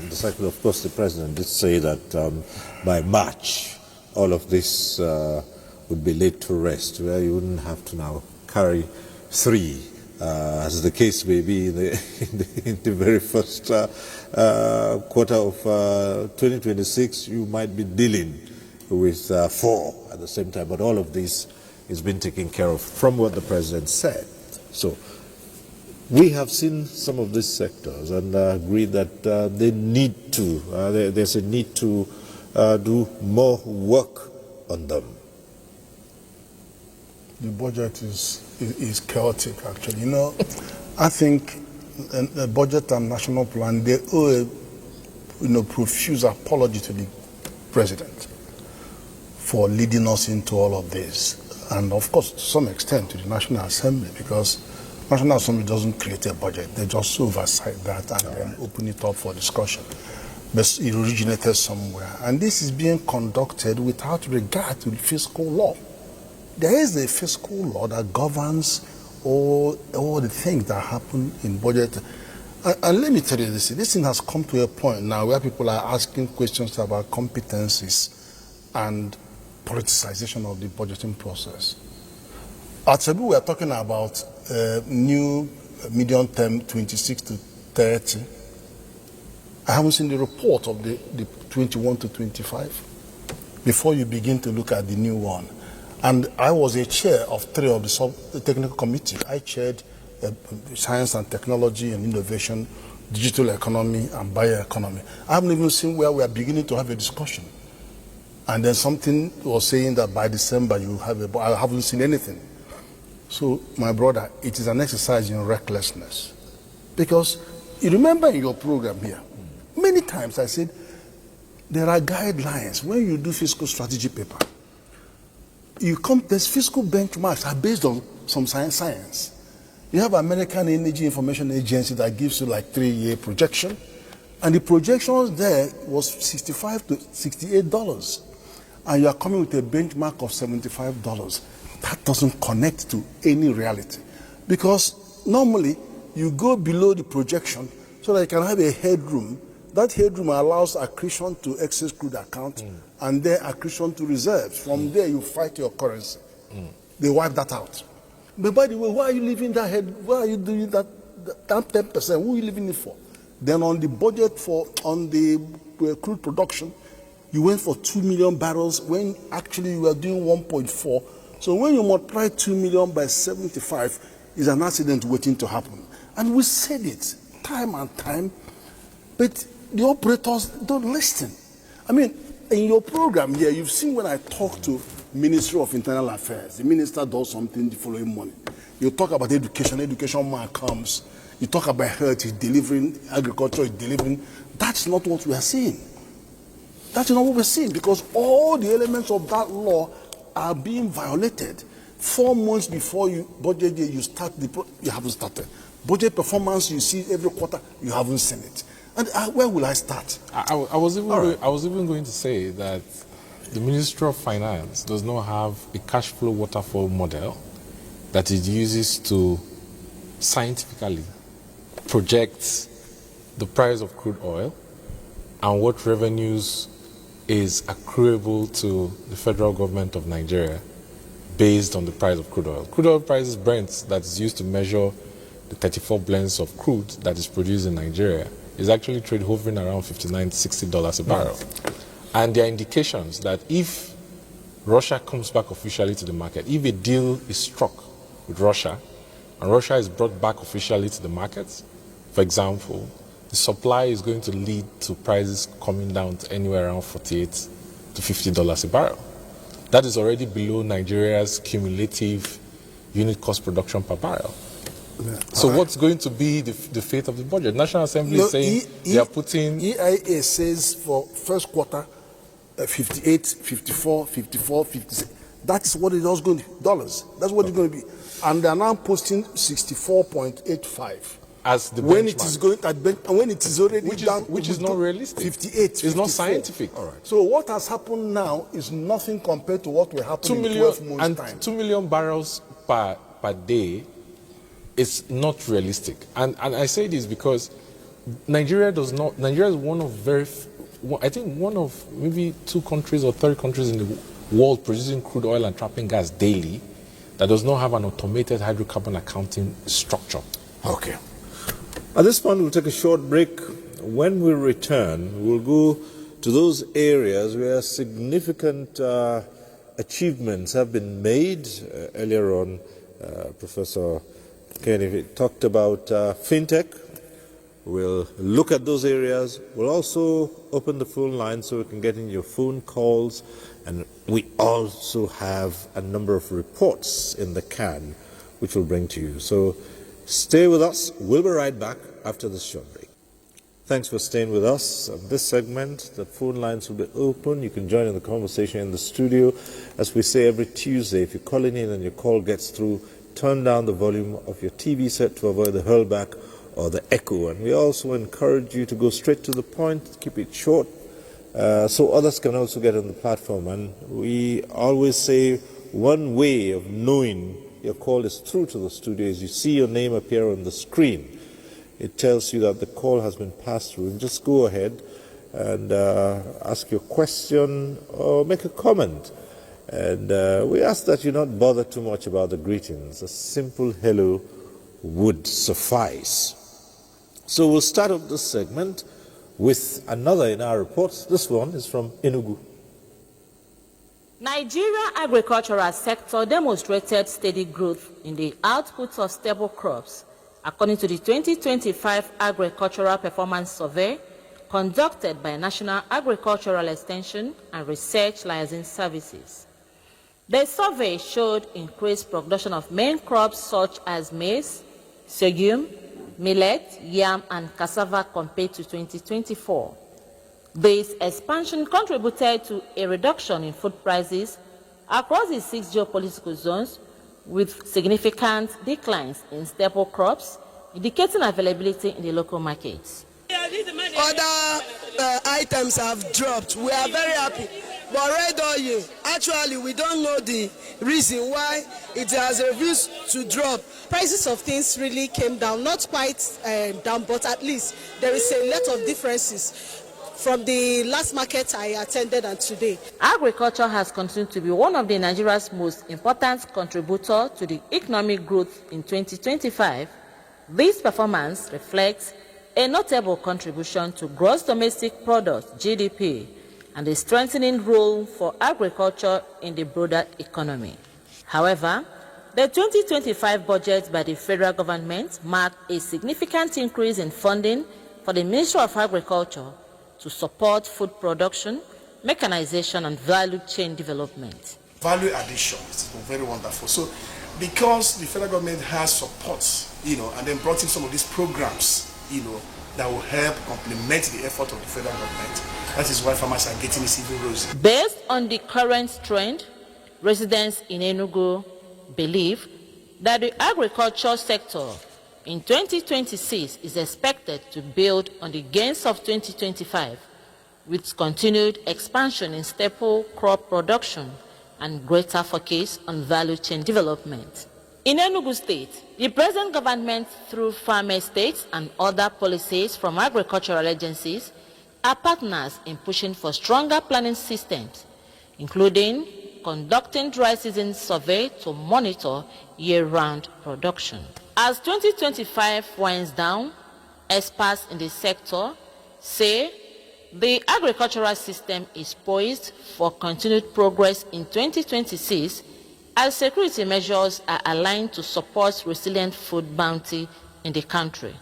the cycle, of course, the president did say that by March, all of this would be laid to rest, where you wouldn't have to now carry 3, as the case may be in the very first quarter of 2026. You might be dealing with 4 at the same time, but all of this is being taken care of from what the president said. So we have seen some of these sectors and agree that they need to, there's a need to do more work on them. The budget is chaotic, actually. You know, I think the budget and national plan, they owe a profuse apology to the president for leading us into all of this. And of course, to some extent, to the National Assembly, because National Assembly doesn't create a budget. They just oversight that and then open it up for discussion. But it originated somewhere. And this is being conducted without regard to the fiscal law. There is a fiscal law that governs all the things that happen in budget. And let me tell you this thing has come to a point now where people are asking questions about competencies and politicization of the budgeting process. At Cebu, we are talking about new medium term 26 to 30. I haven't seen the report of the 21 to 25 before you begin to look at the new one. And I was a chair of 3 of the technical committee. I chaired science and technology and innovation, digital economy and bioeconomy. I haven't even seen where we are beginning to have a discussion. And then something was saying that by December you have a, I haven't seen anything. So, my brother, it is an exercise in recklessness. Because you remember in your program here, many times I said, there are guidelines when you do fiscal strategy paper. There's fiscal benchmarks are based on some science. You have American Energy Information Agency that gives you like 3-year projection. And the projections there was $65 to $68. And you are coming with a benchmark of $75. That doesn't connect to any reality. Because normally you go below the projection so that you can have a headroom. That headroom allows accretion to excess crude account and then accretion to reserves. From there you fight your currency. They wipe that out. But by the way, why are you leaving that head? Why are you doing that 10%? Who are you leaving it for? Then on the budget on the crude production, you went for 2 million barrels when actually you were doing 1.4. So when you multiply 2 million by 75, is an accident waiting to happen. And we said it time and time, but the operators don't listen. I mean, in your program here, you've seen when I talk to Ministry of Internal Affairs. The minister does something the following morning. You talk about education man comes. You talk about health, he's delivering, agriculture is delivering. That's not what we are seeing. That is not what we're seeing, because all the elements of that law are being violated. 4 months before you budget year, you haven't started. Budget performance you see every quarter, you haven't seen it. And where will I start? I was even going to say that the Ministry of Finance does not have a cash flow waterfall model that it uses to scientifically project the price of crude oil and what revenues is accruable to the federal government of Nigeria based on the price of crude oil. Crude oil price is Brent, that is used to measure the 34 blends of crude that is produced in Nigeria, is actually hovering around $59 to $60 a barrel. And there are indications that if Russia comes back officially to the market, if a deal is struck with Russia, and Russia is brought back officially to the market, for example, the supply is going to lead to prices coming down to anywhere around $48 to $50 a barrel. That is already below Nigeria's cumulative unit cost production per barrel. Yeah. So what's going to be the fate of the budget? National Assembly is saying they are putting... EIA says for first quarter, 58, 54, 54, 56. That's what it is going to be, dollars. That's what it's going to be. And they are now posting 64.85. As the when benchmark. It is going at when it is already down, which is not realistic. 58. It's not scientific. All right. So what has happened now is nothing compared to what will happen in 12 months' time. 2 million barrels per day is not realistic. And I say this because Nigeria is one of maybe 2 countries or 3 countries in the world producing crude oil and trapping gas daily that does not have an automated hydrocarbon accounting structure. Okay. At this point, we'll take a short break. When we return, we'll go to those areas where significant achievements have been made. Earlier on, Professor Kenny talked about fintech. We'll look at those areas. We'll also open the phone line so we can get in your phone calls. And we also have a number of reports in the can, which we'll bring to you. So stay with us. We'll be right back after this short break. Thanks for staying with us. On this segment, the phone lines will be open. You can join in the conversation in the studio. As we say every Tuesday, if you're calling in and your call gets through, turn down the volume of your TV set to avoid the hurlback or the echo. And we also encourage you to go straight to the point, keep it short, so others can also get on the platform. And we always say one way of knowing your call is through to the studio is you see your name appear on the screen. It tells you that the call has been passed through. And just go ahead and ask your question or make a comment. And we ask that you not bother too much about the greetings. A simple hello would suffice. So we'll start off this segment with another in our reports. This one is from Enugu. Nigeria agricultural sector demonstrated steady growth in the output of staple crops, according to the 2025 Agricultural Performance Survey conducted by National Agricultural Extension and Research Liaison Services. The survey showed increased production of main crops such as maize, sorghum, millet, yam, and cassava compared to 2024. This expansion contributed to a reduction in food prices across the 6 geopolitical zones, with significant declines in staple crops, indicating availability in the local markets. Other items have dropped. We are very happy. But red oil, actually, we don't know the reason why it has refused to drop. Prices of things really came down, not quite down, but at least there is a lot of differences from the last market I attended and today. Agriculture has continued to be one of Nigeria's most important contributors to the economic growth in 2025. This performance reflects a notable contribution to gross domestic product, GDP, and a strengthening role for agriculture in the broader economy. However, the 2025 budget by the federal government marked a significant increase in funding for the Ministry of Agriculture to support food production, mechanization, and value chain development. Value addition is very wonderful. So because the federal government has support, and then brought in some of these programs, that will help complement the effort of the federal government, that is why farmers are getting this even rosy. Based on the current trend, residents in Enugu believe that the agriculture sector in 2026 is expected to build on the gains of 2025 with continued expansion in staple crop production and greater focus on value chain development. In Enugu State, the present government, through farm estates and other policies from agricultural agencies, are partners in pushing for stronger planning systems, including conducting dry season survey to monitor year-round production. As 2025 winds down, experts in the sector say the agricultural system is poised for continued progress in 2026 as security measures are aligned to support resilient food bounty in the country.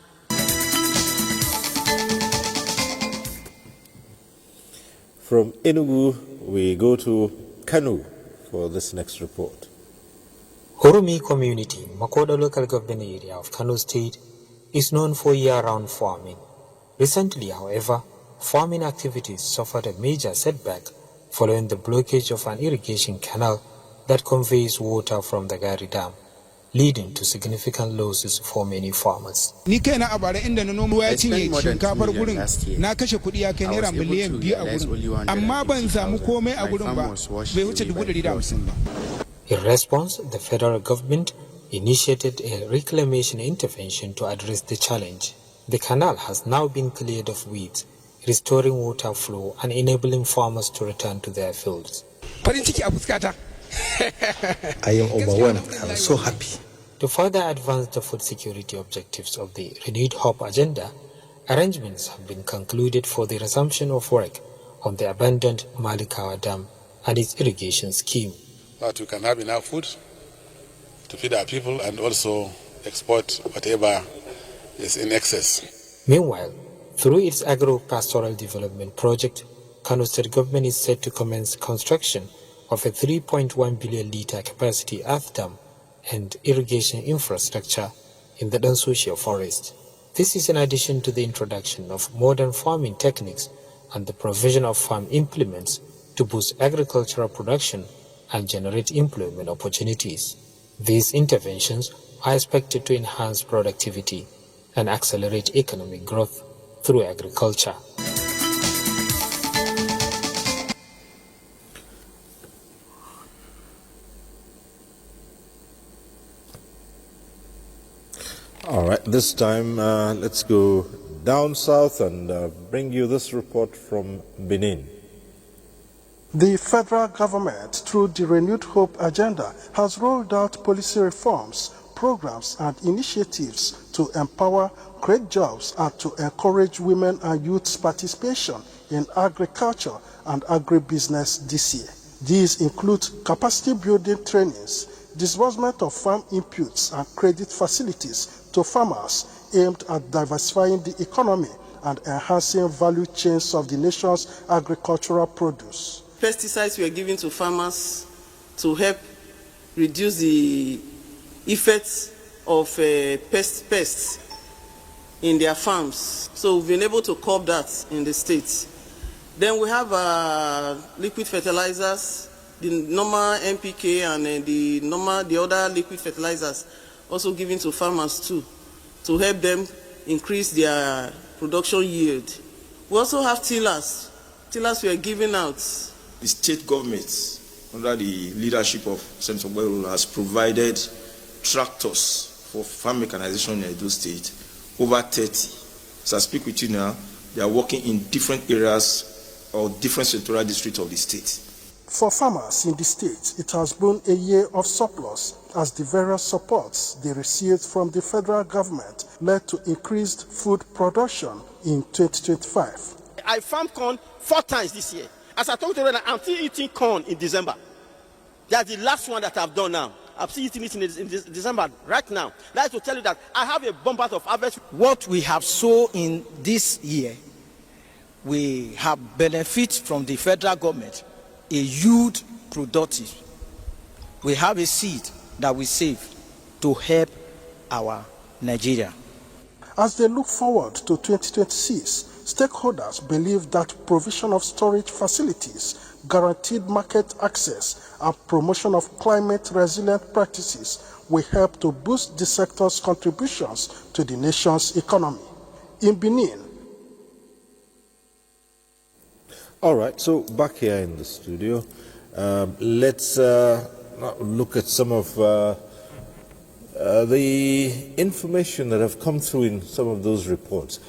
From Enugu, we go to Kano for this next report. Orumi community, Makoda local government area of Kano State, is known for year-round farming. Recently, however, farming activities suffered a major setback following the blockage of an irrigation canal that conveys water from the Gari Dam, leading to significant losses for many farmers. I spent more than 2 million last year. I was able to realize how my farm was washed away by flood. In response, the federal government initiated a reclamation intervention to address the challenge. The canal has now been cleared of weeds, restoring water flow and enabling farmers to return to their fields. I am overwhelmed. I'm so happy. To further advance the food security objectives of the renewed hope agenda, arrangements have been concluded for the resumption of work on the abandoned Malikawa Dam and its irrigation scheme. That we can have enough food to feed our people and also export whatever is in excess. Meanwhile, through its agro-pastoral development project, Kano State government is set to commence construction of a 3.1 billion litre capacity earth dam and irrigation infrastructure in the Dansosia forest. This is in addition to the introduction of modern farming techniques and the provision of farm implements to boost agricultural production and generate employment opportunities. These interventions are expected to enhance productivity and accelerate economic growth through agriculture. All right, this time let's go down south and bring you this report from Benin. The federal government, through the Renewed Hope agenda, has rolled out policy reforms, programs and initiatives to empower, create jobs and to encourage women and youth's participation in agriculture and agribusiness this year. These include capacity building trainings, disbursement of farm inputs and credit facilities to farmers aimed at diversifying the economy and enhancing value chains of the nation's agricultural produce. Pesticides were given to farmers to help reduce the effects of pests in their farms. So we've been able to curb that in the states. Then we have liquid fertilizers, the normal NPK and the other liquid fertilizers also given to farmers too, to help them increase their production yield. We also have tillers. Tillers were given out. The state government, under the leadership of Senator Boyle, has provided tractors for farm mechanization in Edo State, over 30. So I speak with you now, they are working in different areas or different senatorial districts of the state. For farmers in the state, it has been a year of surplus as the various supports they received from the federal government led to increased food production in 2025. I farmed corn 4 times this year. As I told you, I'm still eating corn in December. That's the last one that I've done now. I'm still eating it in December right now. That's to tell you that I have a bumper of harvest. What we have sown in this year, we have benefit from the federal government, a yield productive. we have a seed that we save to help our Nigeria. As they look forward to 2026, stakeholders believe that provision of storage facilities, guaranteed market access, and promotion of climate-resilient practices will help to boost the sector's contributions to the nation's economy. In Benin. All right, so back here in the studio, let's look at some of the information that have come through in some of those reports.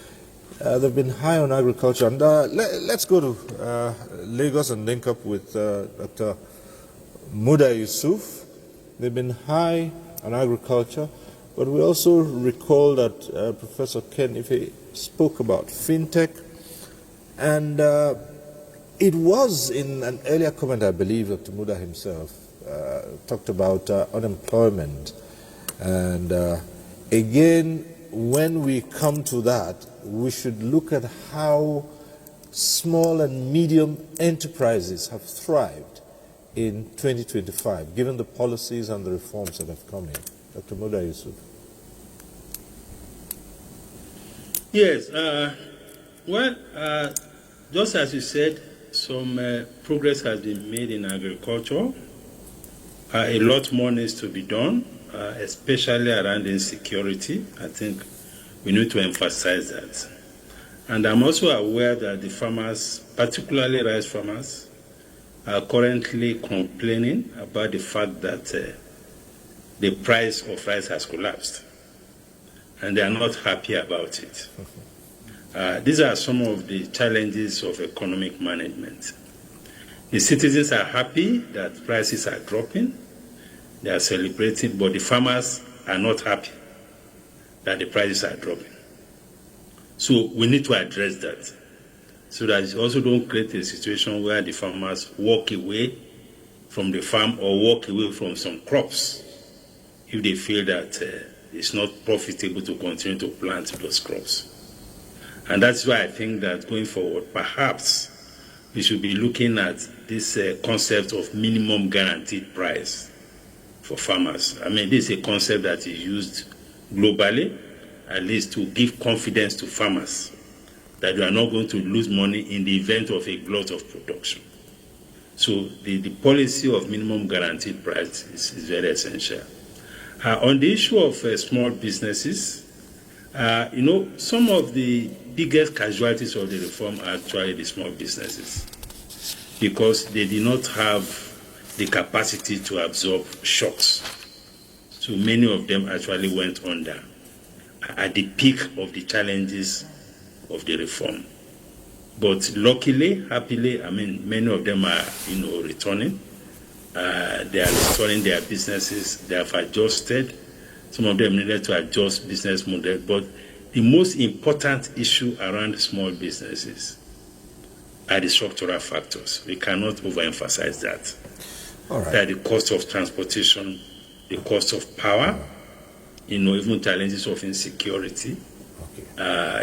They've been high on agriculture, and let's go to Lagos and link up with Dr. Muda Yusuf. They've been high on agriculture, but we also recall that Professor Ken Ife spoke about fintech, and it was in an earlier comment, I believe, Dr. Muda himself talked about unemployment. And again, when we come to that, we should look at how small and medium enterprises have thrived in 2025, given the policies and the reforms that have come in. Dr. Muda Yusuf. Yes, just as you said, some progress has been made in agriculture. A lot more needs to be done, especially around insecurity. I think we need to emphasize that. And I'm also aware that the farmers, particularly rice farmers, are currently complaining about the fact that the price of rice has collapsed, and they are not happy about it. These are some of the challenges of economic management. The citizens are happy that prices are dropping, they are celebrating, but the farmers are not happy that the prices are dropping. So we need to address that, so that it also don't create a situation where the farmers walk away from the farm or walk away from some crops if they feel that it's not profitable to continue to plant those crops. And that's why I think that going forward, perhaps we should be looking at this concept of minimum guaranteed price for farmers. I mean, this is a concept that is used globally, at least to give confidence to farmers that you are not going to lose money in the event of a glut of production. So the policy of minimum guaranteed price is very essential. On the issue of small businesses, some of the biggest casualties of the reform are actually the small businesses, because they did not have the capacity to absorb shocks. So many of them actually went under at the peak of the challenges of the reform. But luckily, happily, I mean, many of them are, returning. They are restoring their businesses. They have adjusted. Some of them needed to adjust business model. But the most important issue around small businesses are the structural factors. We cannot overemphasize that. All right. That the cost of transportation, the cost of power, even challenges of insecurity,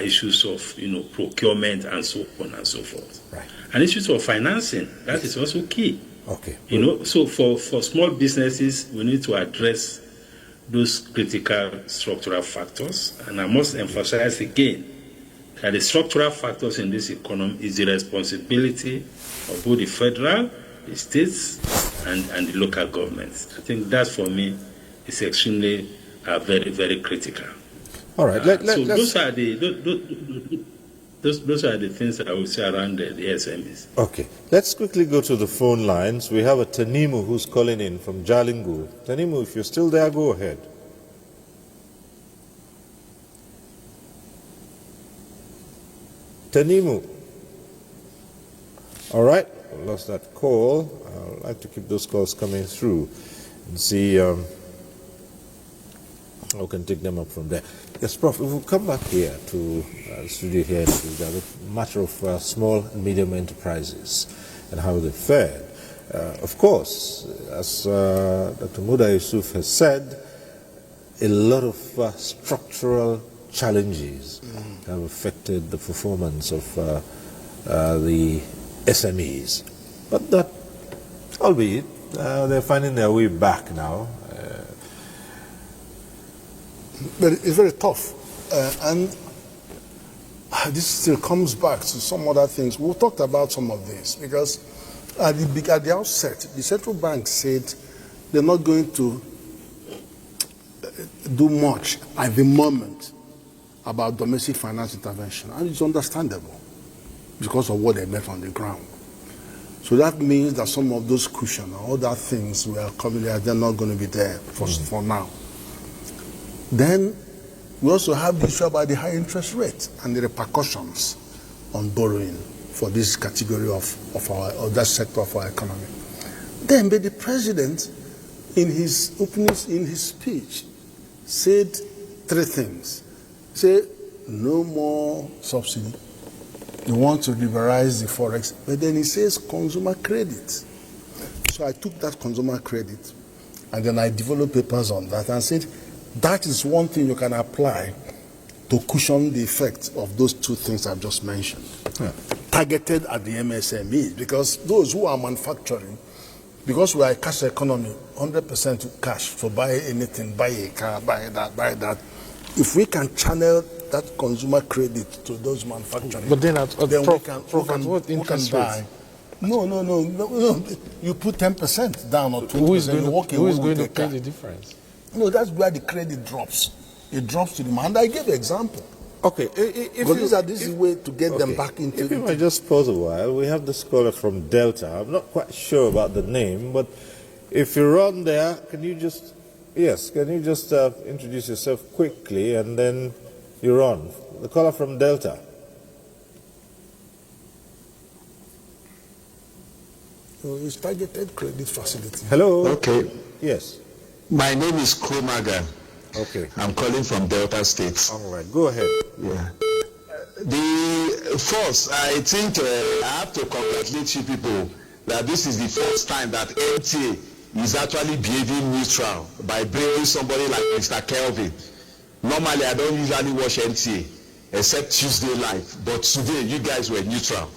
issues of procurement and so on and so forth. Right. And issues of financing, that is also key. Okay. So for small businesses, we need to address those critical structural factors. And I must emphasize again that the structural factors in this economy is the responsibility of both the federal, the states, and the local governments. I think that, for me, is extremely very, very critical. All right. Those are the things that I would say around the SMEs. Okay. Let's quickly go to the phone lines. We have a Tanimu who's calling in from Jalingo. Tanimu, if you're still there, go ahead. Tanimu. All right. I lost that call. I'd like to keep those calls coming through and see how we can take them up from there. Yes, Prof, if we come back here to the studio here in Abuja, the matter of small and medium enterprises and how they fared. Of course, as Dr. Muda Yusuf has said, a lot of structural challenges have affected the performance of the SMEs. But that, albeit, They're finding their way back now. But it's very tough. And this still comes back to some other things. We talked about some of this because at the outset, the central bank said they're not going to do much at the moment about domestic finance intervention. And it's understandable because of what they met on the ground. So that means that some of those cushion or other things we are coming there, they're not going to be there for now. Then we also have the issue about the high interest rate and the repercussions on borrowing for this category of that sector of our economy. Then, but the president, in his speech, said three things. He said, no more subsidy. He wants to liberalize the forex, but then he says consumer credit. So I took that consumer credit, and then I developed papers on that and said, that is one thing you can apply to cushion the effect of those two things I've just mentioned. Yeah. Targeted at the MSMEs, because those who are manufacturing, because we are a cash economy, 100% cash, so buy anything, buy a car, buy that. If we can channel that consumer credit to those manufacturing, but then we can buy. No. You put 10% down or 20%. Who is going to pay the difference? No, that's where the credit drops. It drops to the demand. I gave an example. Okay, because this is a way to get them back into. If you might just pause a while, we have the scholar from Delta. I'm not quite sure about the name, but if you're on there, can you just introduce yourself quickly, and then you're on. The caller from Delta. It's targeted credit facility. Hello. Okay. Yes. My name is Kromaga. Okay. I'm calling from Delta State. All right. Go ahead. Yeah. First, I think I have to congratulate you people that this is the first time that NTA is actually behaving neutral by bringing somebody like Mr. Kelvin. Normally, I don't usually watch NTA except Tuesday Live, but today you guys were neutral.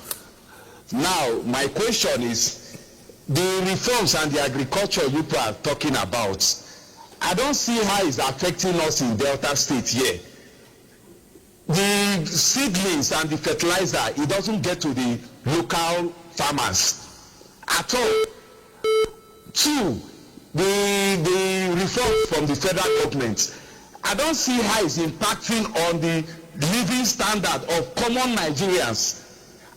Now, my question is, the reforms and the agriculture you people are talking about, I don't see how it's affecting us in Delta State here. The seedlings and the fertilizer, it doesn't get to the local farmers at all. Two, the reform from the federal government, I don't see how it's impacting on the living standard of common Nigerians.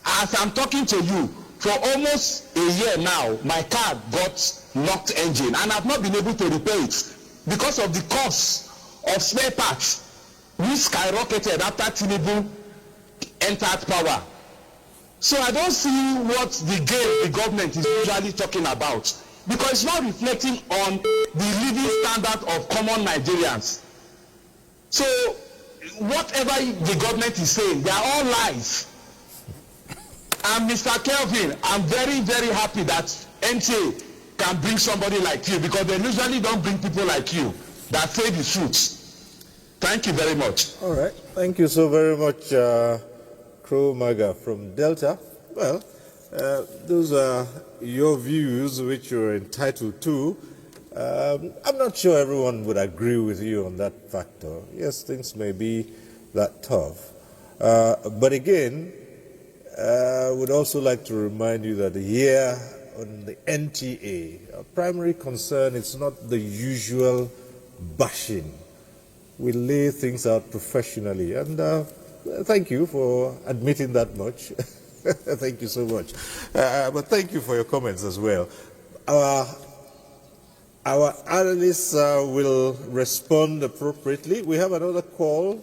As I'm talking to you, for almost a year now, my car got knocked engine, and I've not been able to repair it because of the cost of spare parts, which skyrocketed after Tinubu entered power. So I don't see what the game the government is usually talking about, because it's not reflecting on the living standard of common Nigerians. So whatever the government is saying, they are all lies. And Mr. Kelvin, I'm very, very happy that NTA can bring somebody like you, because they usually don't bring people like you that say the truth. Thank you very much. All right. Thank you so very much, Kromaga from Delta. Well, those are your views, which you're entitled to. I'm not sure everyone would agree with you on that factor. Yes, things may be that tough. But again, I would also like to remind you that here on the NTA, our primary concern is not the usual bashing. We lay things out professionally, and thank you for admitting that much. Thank you so much. But thank you for your comments as well. Our analysts will respond appropriately. We have another call.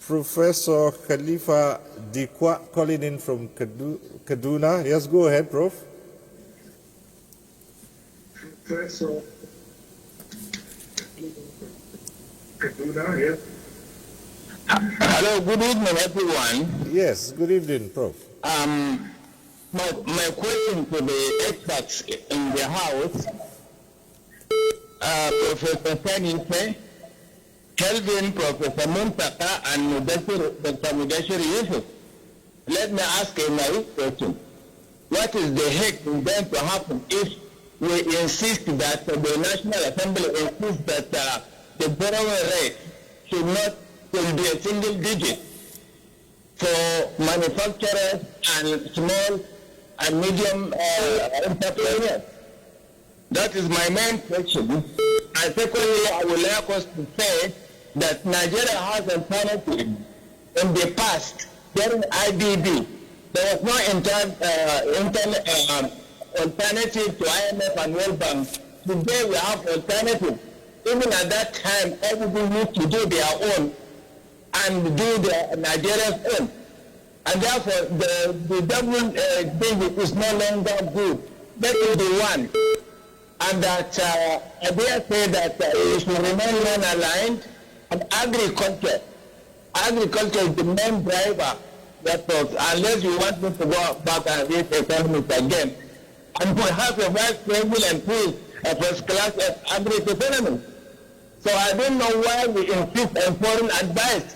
Professor Khalifa Dikwa calling in from Kaduna. Yes, go ahead, Prof. Professor Kaduna, yes. Hello, good evening, everyone. Yes, good evening, Prof. My question to the experts in the House, Professor Sanife, Kelvin, Professor Muntaka, and Dr. Mudashir Yusuf. Let me ask a naive question. what is the heck going to happen if we insist that the National Assembly insists that the borrowing rate will be a single digit for manufacturers and small and medium entrepreneurs? That is my main question. And secondly, I would like us to say that Nigeria has alternative. In the past, during IBB, there was no alternative to IMF and World Bank. Today we have alternative. Even at that time, everybody used to do their own and do the Nigeria's own. And therefore, the double thing is no longer good. That is the one. And that I dare say that it should remain non-aligned. And agriculture is the main driver. That unless you want me to go back and read economics again, and we have a vice president who is a first class agri-economist. So I don't know why we insist on foreign advice.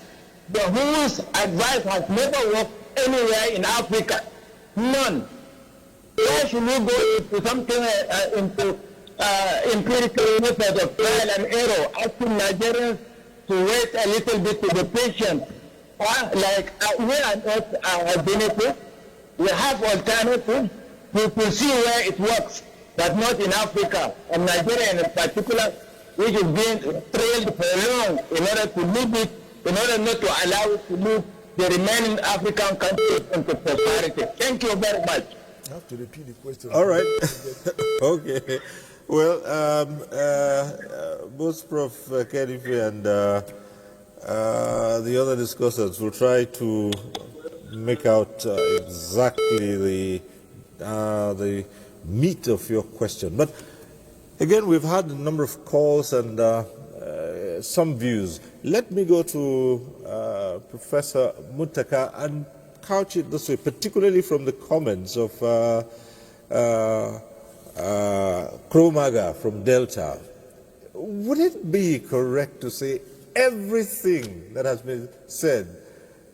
The whose advice has never worked anywhere in Africa. None. Why should we go into something into empirical method of trial and error, asking Nigerians to wait a little bit to the patient? We are not benefit. We have alternatives. We will see where it works, but not in Africa, and Nigeria in particular, which is being trailed for long in order to leave it, in order not to allow it to leave the remaining African countries into prosperity. Thank you very much. You have to repeat the question. All right. Okay. Well, both Prof. Kedife and the other discussants will try to make out exactly the meat of your question. But again, we've had a number of calls and some views. Let me go to Professor Muttaka and couch it this way, particularly from the comments of Kromaga from Delta. Would it be correct to say everything that has been said,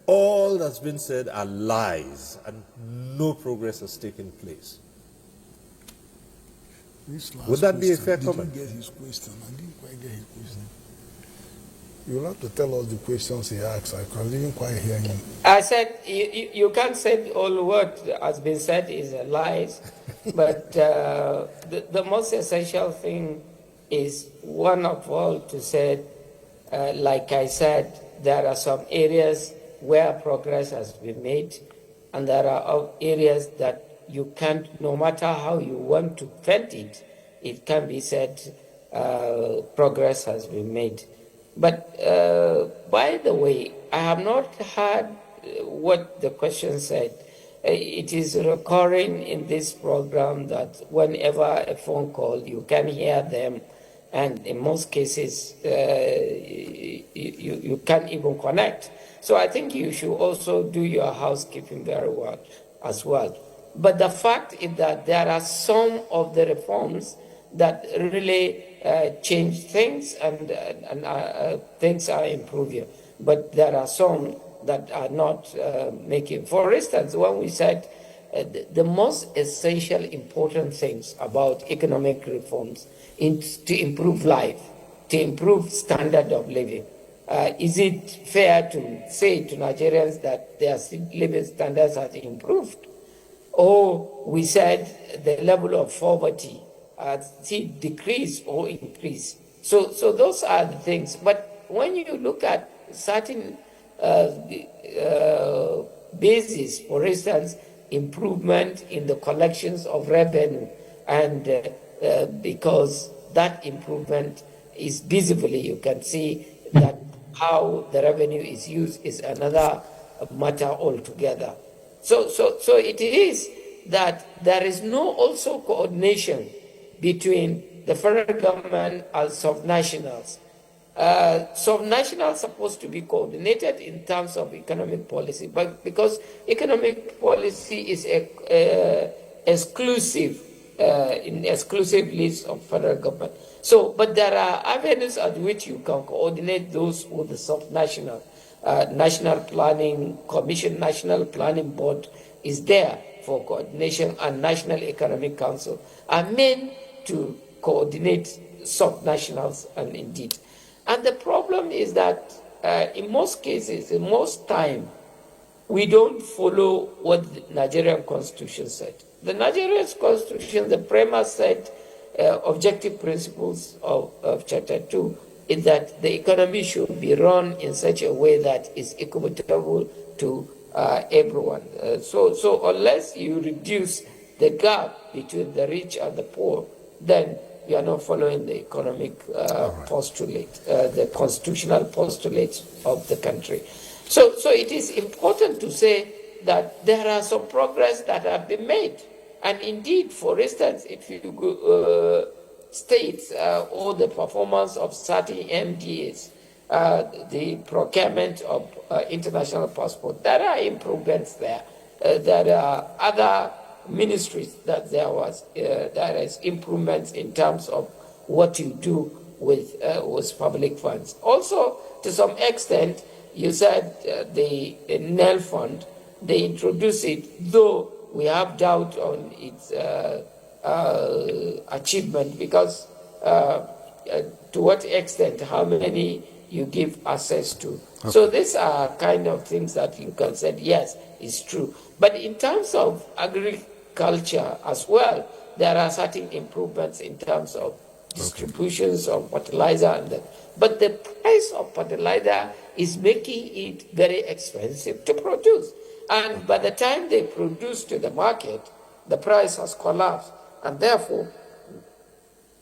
all that's been said are lies and no progress has taken place? Would that be a fair comment? Get his question. I didn't quite get his question. You'll have to tell us the questions he asked. I didn't quite hear him. I said you can't say all what has been said is lies, but the most essential thing is one of all to say, like I said, there are some areas where progress has been made, and there are areas that you can't, no matter how you want to vent it, it can be said progress has been made. But by the way, I have not heard what the question said. It is recurring in this program that whenever a phone call, you can hear them, and in most cases, you can't even connect. So I think you should also do your housekeeping very well as well. But the fact is that there are some of the reforms that really change things and things are improving. But there are some that are not making. For instance, when we said the most essential important things about economic reforms is to improve life, to improve standard of living. Is it fair to say to Nigerians that their living standards have improved? Or we said the level of poverty decrease or increase. So those are the things. But when you look at certain basis, for instance, improvement in the collections of revenue, and because that improvement is visibly, you can see that how the revenue is used is another matter altogether. So it is that there is no also coordination between the federal government and subnationals. Subnationals are supposed to be coordinated in terms of economic policy, but because economic policy is exclusive list of federal government. So, but there are avenues at which you can coordinate those with the subnational. National Planning Commission, National Planning Board is there for Coordination and National Economic Council are meant to coordinate sub-nationals and indeed. And the problem is that in most cases, in most time, we don't follow what the Nigerian Constitution said. The Nigerian Constitution, the premise said, objective principles of Chapter 2 is that the economy should be run in such a way that is equitable to everyone. So unless you reduce the gap between the rich and the poor, then you are not following the economic postulate, the constitutional postulates of the country. So it is important to say that there are some progress that have been made. And indeed, for instance, if you state all the performance of certain MDAs, the procurement of international passport, there are improvements there. There are other ministries that there is improvements in terms of what you do with public funds. Also, to some extent, you said the NEL fund, they introduced it, though we have doubt on its achievement because to what extent, how many you give access to. Okay. So these are kind of things that you can say, yes, it's true. But in terms of agriculture as well, there are certain improvements in terms of distributions of fertilizer. But the price of fertilizer is making it very expensive to produce. And by the time they produce to the market, the price has collapsed. And therefore,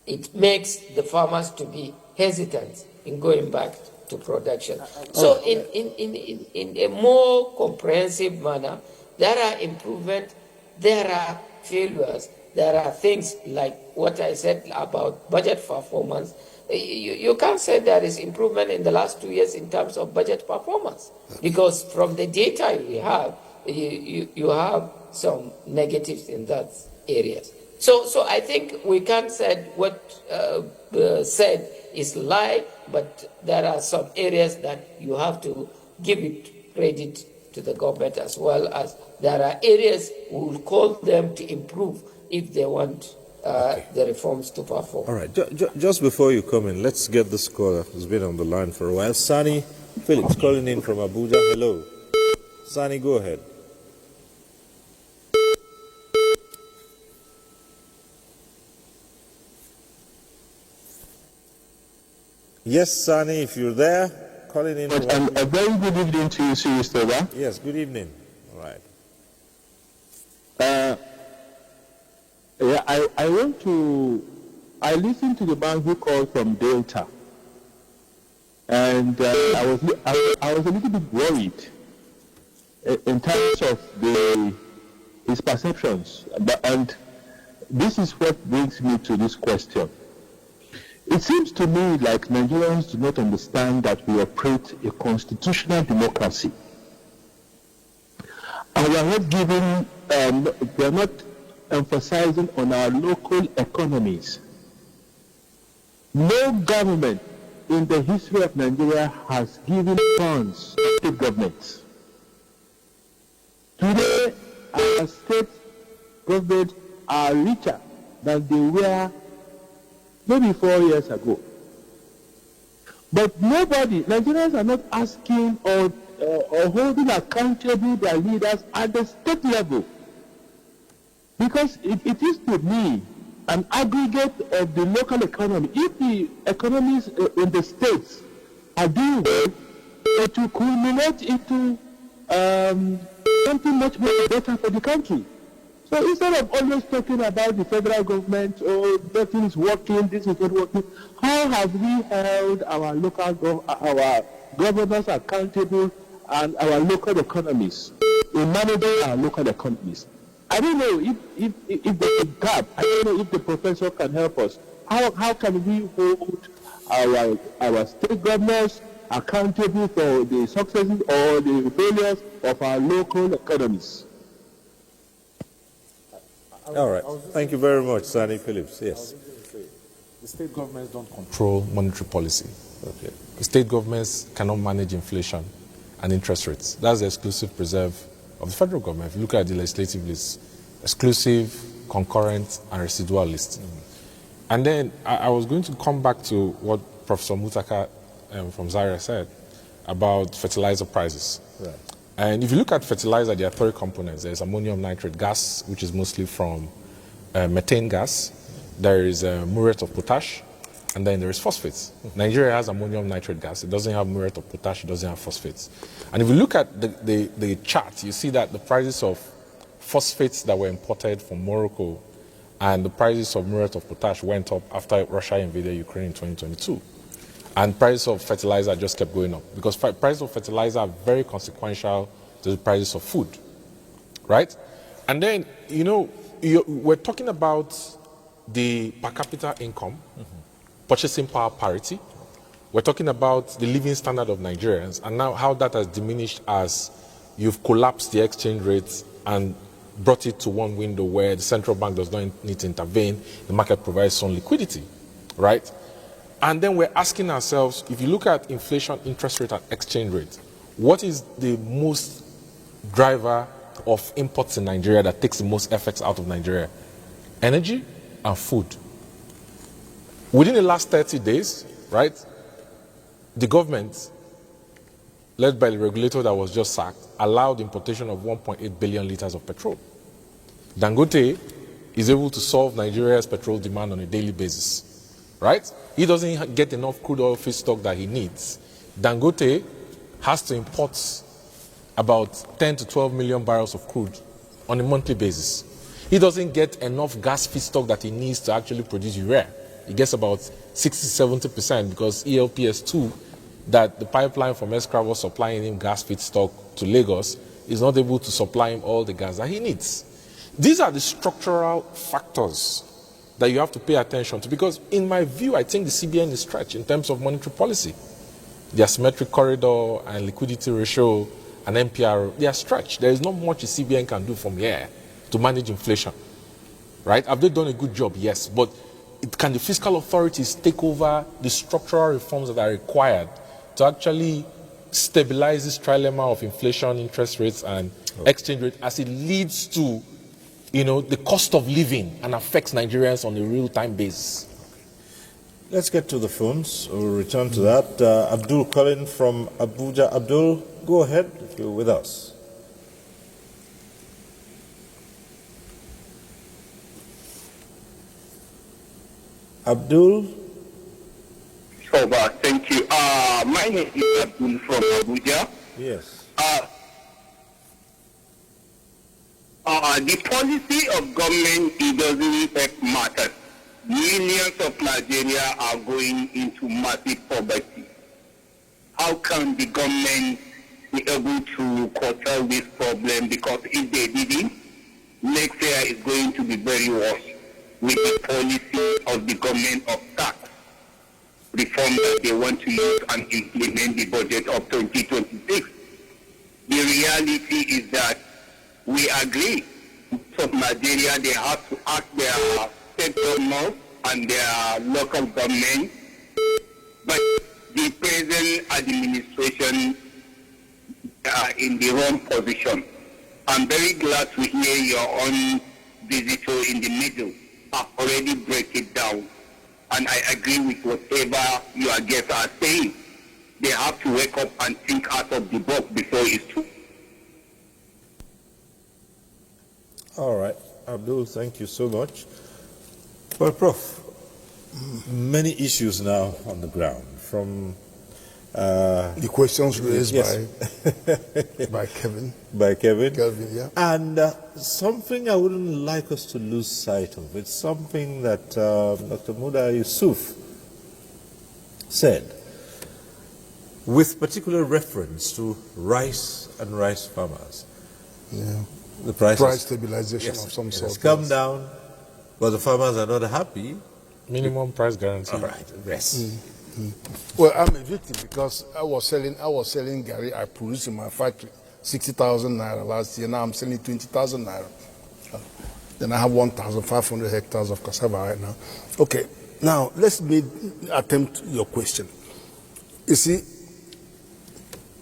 it makes the farmers to be hesitant in going back to production. So in a more comprehensive manner, there are improvements, there are failures, there are things like what I said about budget performance. You can't say there is improvement in the last 2 years in terms of budget performance, because from the data we have, you have some negatives in that areas. So I think we can't say what said is lie, but there are some areas that you have to give it credit to the government, as well as there are areas we will call them to improve if they want the reforms to perform. All right, just before you come in, let's get this caller who's been on the line for a while. Sani Phillips calling in from Abuja. Hello. Sani, go ahead. Yes, Sani, if you're there, calling in. A very good evening to you, Sir Stoba. Yes, good evening. All right. I listened to the man who called from Delta, and I was a little bit worried in terms of his perceptions, and this is what brings me to this question. It seems to me like Nigerians do not understand that we operate a constitutional democracy. And we are not emphasizing on our local economies. No government in the history of Nigeria has given funds to state governments. Today, our state governments are richer than they were maybe 4 years ago. But Nigerians are not asking or holding accountable their leaders at the state level. Because it is to me an aggregate of the local economy. If the economies in the states are doing well, it will culminate into something much more better for the country. So instead of always talking about the federal government, nothing is working, this is not working, how have we held our our governors accountable and our local economies in managing our local economies? I don't know if there's a gap. I don't know if the professor can help us. How can we hold our state governors accountable for the successes or the failures of our local economies? All right. Thank you very much, Sani Phillips. Yes. The state governments don't control monetary policy. Okay. The state governments cannot manage inflation and interest rates. That's the exclusive preserve of the federal government. If you look at the legislative list, exclusive, concurrent, and residual list. And then I was going to come back to what Professor Mutaka from Zaria said about fertilizer prices. Right. And if you look at fertilizer, there are three components. There's ammonium nitrate gas, which is mostly from methane gas. There is muriate of potash, and then there is phosphates. Nigeria has ammonium nitrate gas. It doesn't have muriate of potash. It doesn't have phosphates. And if you look at the chart, you see that the prices of phosphates that were imported from Morocco and the prices of muriate of potash went up after Russia invaded Ukraine in 2022. And prices of fertilizer just kept going up because prices of fertilizer are very consequential to the prices of food, right? And then, you know, we're talking about the per capita income, purchasing power parity. We're talking about the living standard of Nigerians and now how that has diminished as you've collapsed the exchange rates and brought it to one window where the central bank does not need to intervene, the market provides some liquidity, right? And then we're asking ourselves, if you look at inflation, interest rate, and exchange rate, what is the most driver of imports in Nigeria that takes the most effects out of Nigeria? Energy and food. Within the last 30 days, right, the government, led by the regulator that was just sacked, allowed importation of 1.8 billion liters of petrol. Dangote is able to solve Nigeria's petrol demand on a daily basis. Right? He doesn't get enough crude oil feedstock that he needs. Dangote has to import about 10 to 12 million barrels of crude on a monthly basis. He doesn't get enough gas feedstock that he needs to actually produce urea. He gets about 60-70% because ELPS2, that the pipeline from Escra was supplying him gas feedstock to Lagos, is not able to supply him all the gas that he needs. These are the structural factors that you have to pay attention to because, in my view, I think the CBN is stretched in terms of monetary policy. The asymmetric corridor and liquidity ratio and MPR, they are stretched. There is not much the CBN can do from here to manage inflation. Right? Have they done a good job? Yes. But can the fiscal authorities take over the structural reforms that are required to actually stabilize this trilemma of inflation, interest rates, and exchange rate as it leads to, you know, the cost of living and affects Nigerians on a real-time basis? Let's get to the phones. We'll return to that. Abdul calling from Abuja. Abdul, go ahead if you're with us. Abdul? Thank you. My name is Abdul from Abuja. Yes. The policy of government, it doesn't help matters. Millions of Nigeria are going into massive poverty. How can the government be able to curtail this problem? Because if they didn't, next year is going to be very worse with the policy of the government of tax reform that they want to use and implement the budget of 2026. The reality is that we agree of Nigeria, they have to ask their state governments and their local government, but the present administration are in the wrong position. I'm very glad to hear your own visitor in the middle. I've already break it down, and I agree with whatever your guests are saying. They have to wake up and think out of the box before it's too. All right. Abdul, thank you so much. Well, Prof, many issues now on the ground from the questions raised yes. by Kevin. By Kevin. Kelvin, yeah. And something I wouldn't like us to lose sight of. It's something that Dr. Muda Yusuf said with particular reference to rice and rice farmers. Yeah. The price stabilization of some sort. It's come down, but the farmers are not happy. Minimum price guarantee. All right, yes. Well, I'm a victim because I was selling Gary. I produced in my factory 60,000 naira last year. Now I'm selling 20,000 naira. Then I have 1,500 hectares of cassava right now. Okay, now let's attempt your question. You see,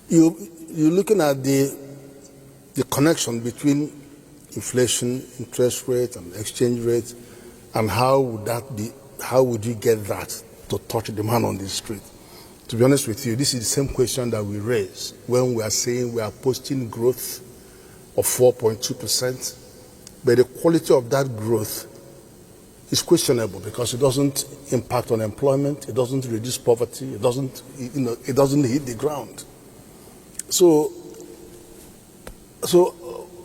you're looking at the connection between inflation, interest rate, and exchange rate, and how would you get that to touch the man on the street? To be honest with you, this is the same question that we raise when we are saying we are posting growth of 4.2%, but the quality of that growth is questionable because it doesn't impact on employment, it doesn't reduce poverty, it doesn't hit the ground. So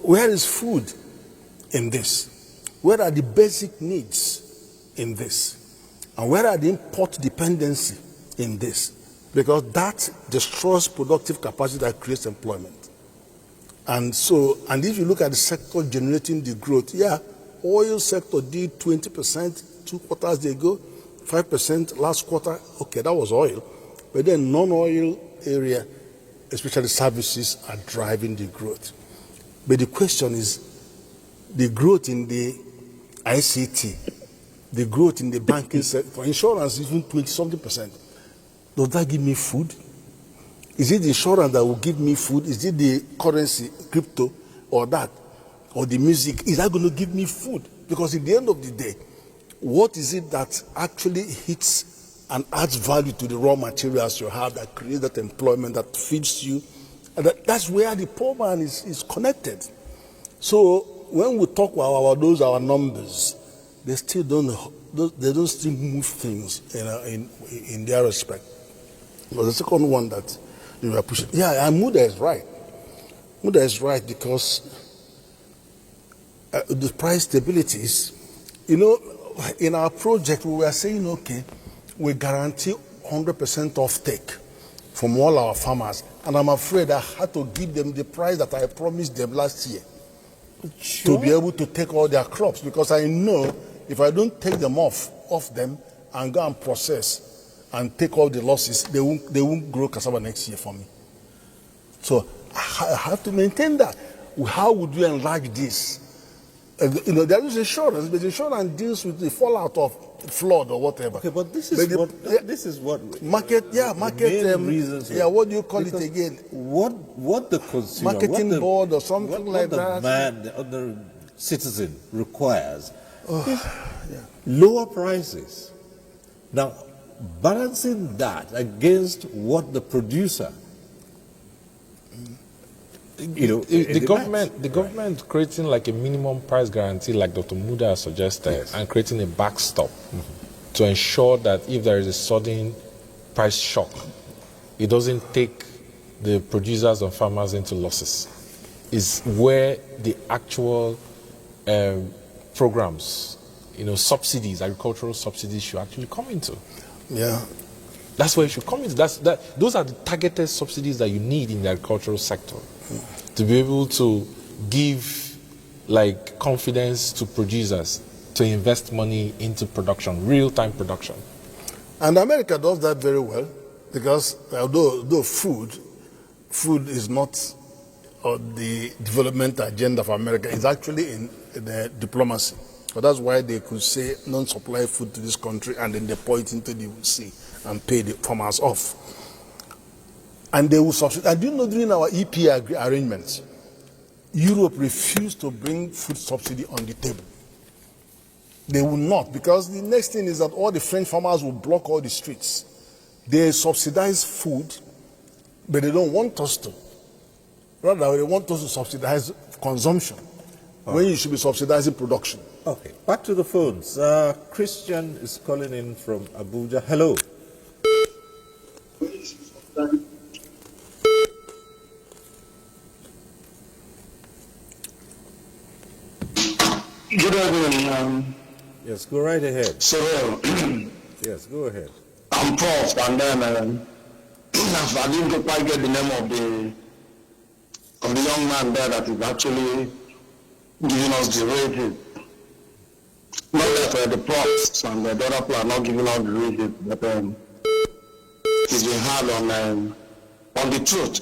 where is food in this? Where are the basic needs in this? And where are the import dependency in this? Because that destroys productive capacity that creates employment. And if you look at the sector generating the growth, oil sector did 20% 2 quarters ago, 5% last quarter. Okay, that was oil. But then non-oil area, especially services, are driving the growth. But the question is, the growth in the ICT, the growth in the banking sector, insurance even 20-something%. Does that give me food? Is it the insurance that will give me food? Is it the currency, crypto, or that? Or the music? Is that going to give me food? Because at the end of the day, what is it that actually hits and adds value to the raw materials you have that creates that employment, that feeds you? And that's where the poor man is connected. So when we talk about our numbers, they still don't move things in their respect. But the second one that you were pushing, and Muda is right. Muda is right because the price stability is, in our project we were saying, okay, we guarantee 100% offtake from all our farmers, and I'm afraid I had to give them the price that I promised them last year to be able to take all their crops, because I know if I don't take them off them and go and process and take all the losses, they won't grow cassava next year for me. So I have to maintain that. How would you enlarge this? There is insurance, but insurance deals with the fallout of flood or whatever. Okay, but this is what market. Reasons. What do you call it again? What the consumer, marketing board or something like that. The other citizen requires is lower prices. Now, balancing that against what the producer, the government creating like a minimum price guarantee, like Dr. Muda suggested, and creating a backstop to ensure that if there is a sudden price shock, it doesn't take the producers and farmers into losses, is where the actual programs, subsidies, agricultural subsidies should actually come into. Yeah. That's where it should come into. Those are the targeted subsidies that you need in the agricultural sector to be able to give confidence to producers to invest money into production, real-time production. And America does that very well, because although food is not on the development agenda of America, it's actually in the diplomacy. So that's why they could say don't supply food to this country, and then they pour it into the sea and pay the farmers off. And they will subsidize. And do you know, during our EPA arrangements, Europe refused to bring food subsidy on the table. They will not, because the next thing is that all the French farmers will block all the streets. They subsidize food, but they don't want us to. Rather, they want us to subsidize consumption, when you should be subsidizing production. Okay, back to the phones. Christian is calling in from Abuja. Hello. Good evening. Yes, go right ahead. So, yes, go ahead. I'm Prof, and then I didn't quite get the name of the young man there that is actually giving us the rating. Not that the profs and the other people are not giving us the rating, but it's been hard on the truth.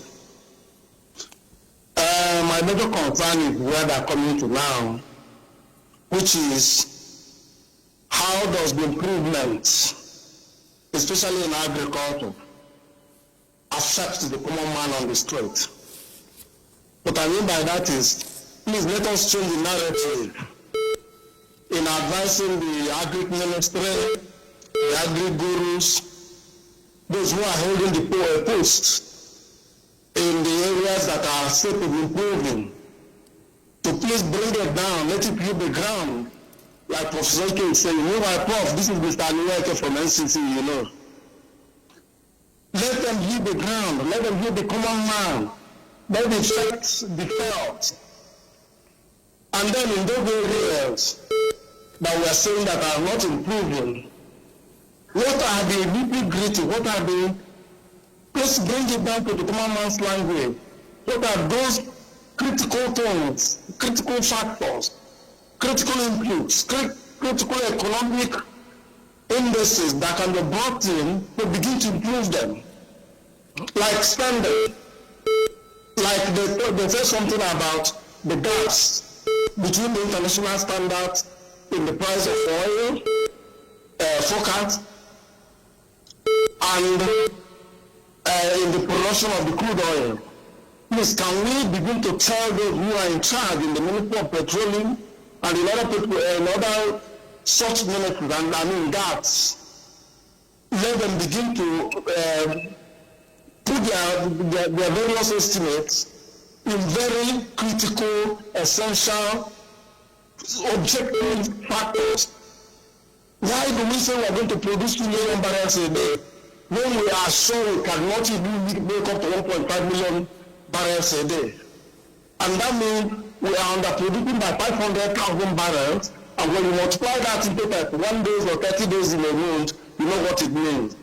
My major concern is where they're coming to now, which is how does the improvements, especially in agriculture, affect the common man on the street? What I mean by that is, please let us change the narrative in advancing the agri ministry, the agri gurus, those who are holding the posts in the areas that are safe of improving, to please bring it down, let it hit the ground. Like Professor K is saying, you are Prof, this is Mr. Anuwake from NCC, you know. Let them hit the ground, let them hit the common man, let the effects be felt. And then in those areas that we are saying that are not improving, what are the nitty-gritty, what are the, let's bring it down to the common man's language. What are those critical things, critical factors, critical inputs, critical economic indices that can be brought in to begin to improve them? Like standard, like they say something about the gaps between the international standards in the price of oil, forecast, and in the production of the crude oil. Please, can we begin to tell those who are in charge in the Ministry of Petroleum and in other such ministries, and I mean gaps, let them begin to put their various estimates in very critical, essential, objective factors. Why do we say we are going to produce 2 million barrels a day when we are sure we cannot even make up to 1.5 million barrels a day? And that means we are underproducing by 500,000 barrels, and when you multiply that into 31 days or 30 days in a month, you know what it means.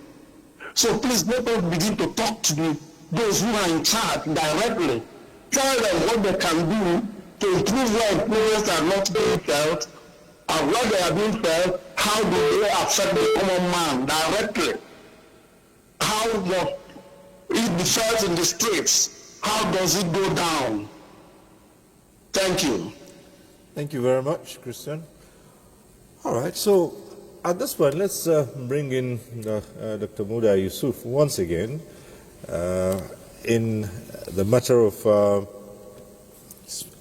So please let us begin to talk to those who are in charge directly. Tell them what they can do to improve where employers are not being felt, and where they are being felt, how do they affect the common man directly? How does it be felt in the streets? How does it go down? Thank you. Thank you very much, Christian. All right, so at this point, let's bring in Dr. Muda Yusuf once again in the matter of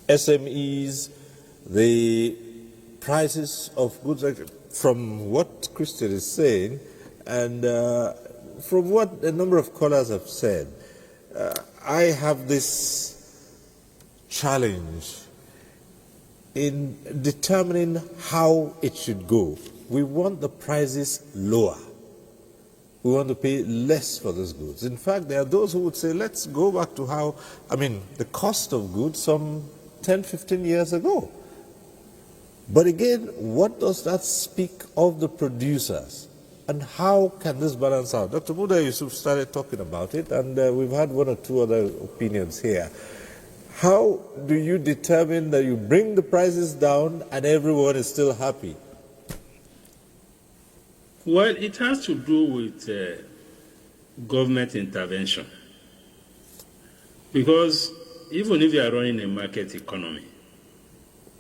SMEs, the prices of goods. From what Christian is saying and from what a number of callers have said, I have this challenge in determining how it should go. We want the prices lower. We want to pay less for those goods. In fact, there are those who would say, let's go back to how, the cost of goods some 10, 15 years ago. But again, what does that speak of the producers? And how can this balance out? Dr. Muda Yusuf started talking about it, and we've had one or two other opinions here. How do you determine that you bring the prices down and everyone is still happy? Well, it has to do with government intervention. Because even if you are running a market economy,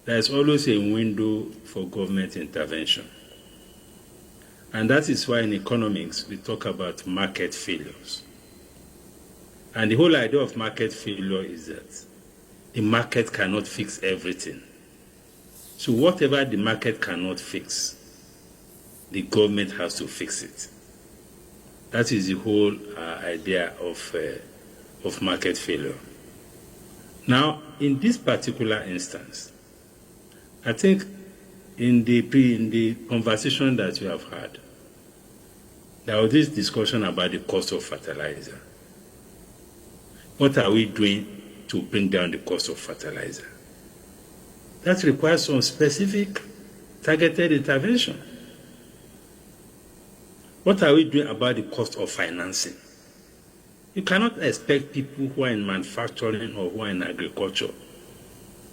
there's always a window for government intervention. And that is why in economics we talk about market failures. And the whole idea of market failure is that the market cannot fix everything. So whatever the market cannot fix, the government has to fix it. That is the whole idea of market failure. Now, in this particular instance, I think in the conversation that you have had, there was this discussion about the cost of fertilizer. What are we doing to bring down the cost of fertilizer? That requires some specific targeted intervention. What are we doing about the cost of financing? You cannot expect people who are in manufacturing or who are in agriculture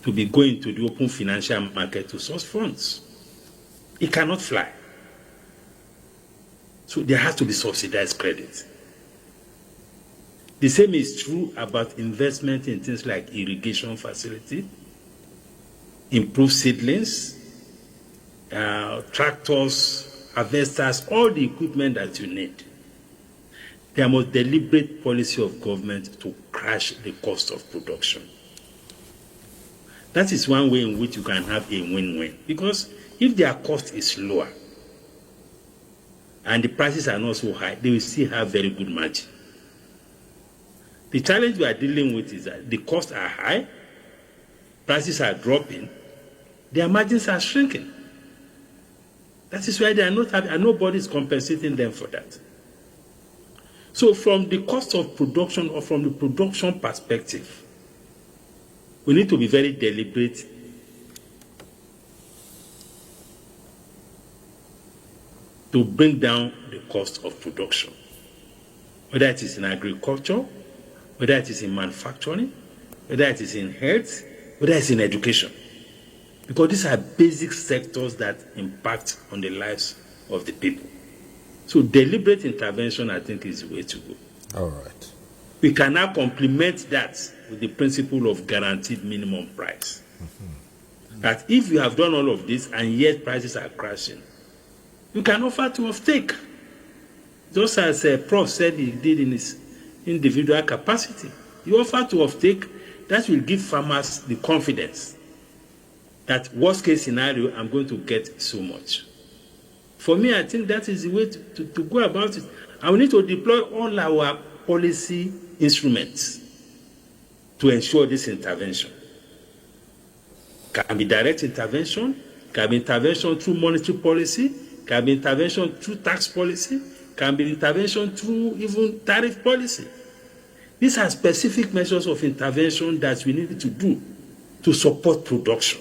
to be going to the open financial market to source funds. It cannot fly. So there has to be subsidized credit. The same is true about investment in things like irrigation facility, improved seedlings, tractors, harvesters, all the equipment that you need. There must be deliberate policy of government to crash the cost of production. That is one way in which you can have a win-win. Because if their cost is lower and the prices are not so high, they will still have very good margin. The challenge we are dealing with is that the costs are high, prices are dropping, their margins are shrinking. That is why they are not having, and nobody is compensating them for that. So from the cost of production or from the production perspective, we need to be very deliberate to bring down the cost of production, whether it is in agriculture, whether it is in manufacturing, whether it is in health, whether it's in education. Because these are basic sectors that impact on the lives of the people. So deliberate intervention, I think, is the way to go. All right. We can now complement that with the principle of guaranteed minimum price. Mm-hmm. That if you have done all of this and yet prices are crashing, you can offer to offtake. Just as Prof said he did in his individual capacity. You offer to offtake, that will give farmers the confidence that worst case scenario, I'm going to get so much. For me, I think that is the way to go about it. And we need to deploy all our policy instruments to ensure this intervention. Can be direct intervention, can be intervention through monetary policy, can be intervention through tax policy, can be intervention through even tariff policy. These are specific measures of intervention that we need to do to support production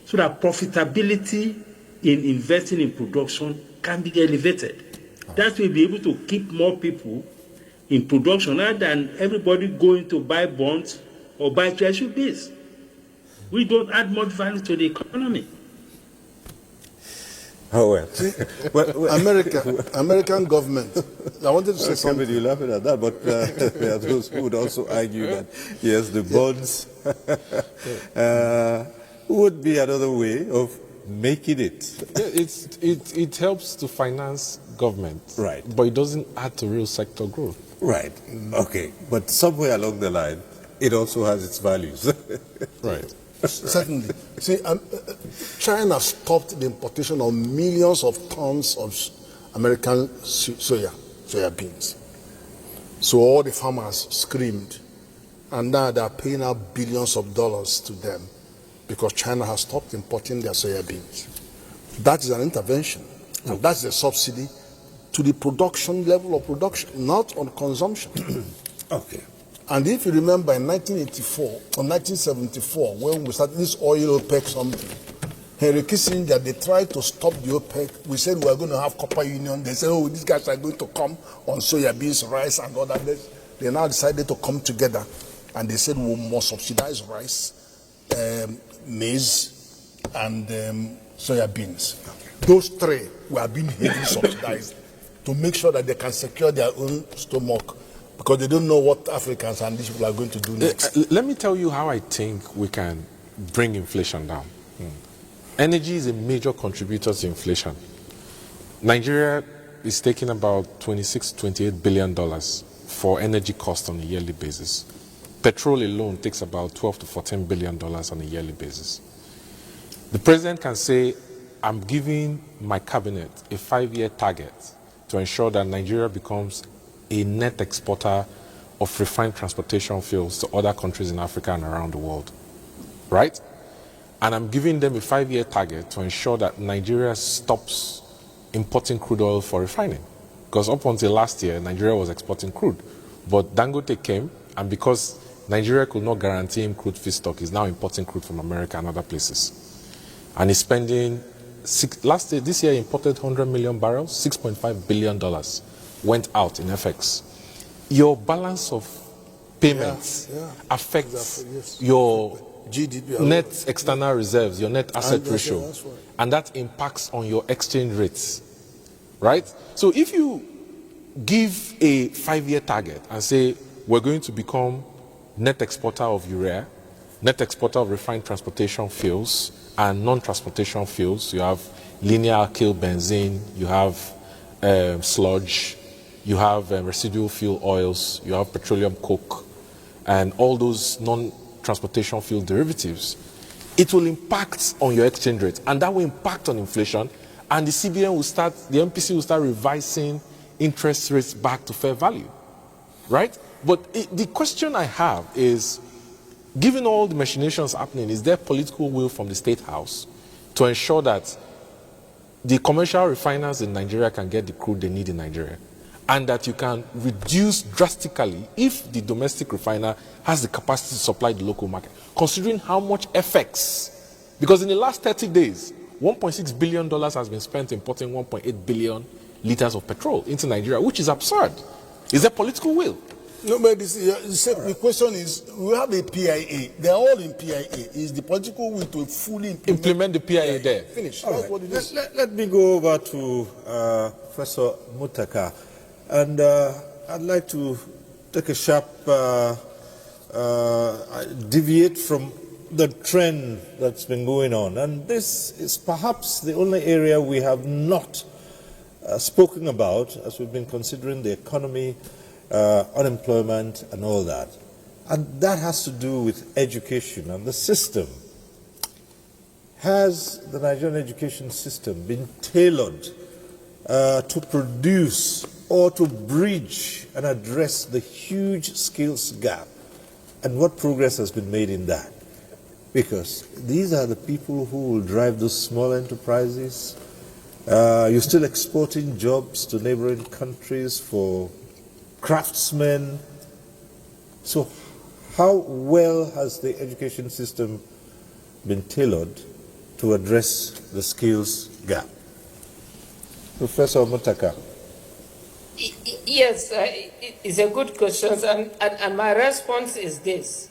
so that profitability in investing in production can be elevated. That will be able to keep more people in production rather than everybody going to buy bonds or buy treasury bills. We don't add much value to the economy. Oh, well. See, American government. I wanted to say something. You're laughing at that, but there are those who would also argue that, yes, the bonds would be another way of making it. Yeah, it helps to finance government. Right. But it doesn't add to real sector growth. Right. Okay. But somewhere along the line, it also has its values. Right. Certainly. See, China stopped the importation of millions of tons of American soya beans. So all the farmers screamed. And now they are paying out billions of dollars to them because China has stopped importing their soya beans. That is an intervention. And that's a subsidy to the production level of production, not on consumption. Okay. And if you remember in 1984 or 1974, when we started this oil OPEC something, Henry Kissinger, they tried to stop the OPEC. We said we were going to have copper union. They said, oh, these guys are going to come on soya beans, rice, and all that. They now decided to come together, and they said we must subsidize rice, maize, and soya beans. Okay. Those three were being heavily subsidized to make sure that they can secure their own stomach, because they don't know what Africans and these people are going to do next. Let me tell you how I think we can bring inflation down. Energy is a major contributor to inflation. Nigeria is taking about $28 billion for energy costs on a yearly basis. Petrol alone takes about $12 to $14 billion on a yearly basis. The president can say, I'm giving my cabinet a 5-year target to ensure that Nigeria becomes a net exporter of refined transportation fuels to other countries in Africa and around the world, right? And I'm giving them a 5-year target to ensure that Nigeria stops importing crude oil for refining. Because up until last year, Nigeria was exporting crude. But Dangote came, and because Nigeria could not guarantee him crude feedstock, he's now importing crude from America and other places. And he's spending, this year he imported 100 million barrels, $6.5 billion. Went out in FX. Your balance of payments affects your GDP, net external reserves, your net asset ratio, right. And that impacts on your exchange rates, right? So if you give a 5-year target and say we're going to become net exporter of urea, net exporter of refined transportation fuels and non-transportation fuels, you have linear alkyl benzene, you have sludge, you have residual fuel oils, you have petroleum coke, and all those non-transportation fuel derivatives. it will impact on your exchange rate, and that will impact on inflation, and the CBN will start, the MPC will start revising interest rates back to fair value, right? But the question I have is, given all the machinations happening, is there political will from the State House to ensure that the commercial refiners in Nigeria can get the crude they need in Nigeria, and that you can reduce drastically if the domestic refiner has the capacity to supply the local market, considering how much FX? Because in the last 30 days, $1.6 billion has been spent importing 1.8 billion liters of petrol into Nigeria, which is absurd. Is there political will? No, but the question is, we have a PIA. They're all in PIA. Is the political will to fully implement the PIA there? Finish. All That's right. what it is. Let me go over to Professor Muttaka, and I'd like to take a sharp deviate from the trend that's been going on, and this is perhaps the only area we have not spoken about as we've been considering the economy, unemployment and all that, and that has to do with education and the system. Has the Nigerian education system been tailored to produce or to bridge and address the huge skills gap, and what progress has been made in that? Because these are the people who will drive those small enterprises. You're still exporting jobs to neighboring countries for craftsmen. So how well has the education system been tailored to address the skills gap? Professor Muttaka. Yes, it's a good question, and my response is this.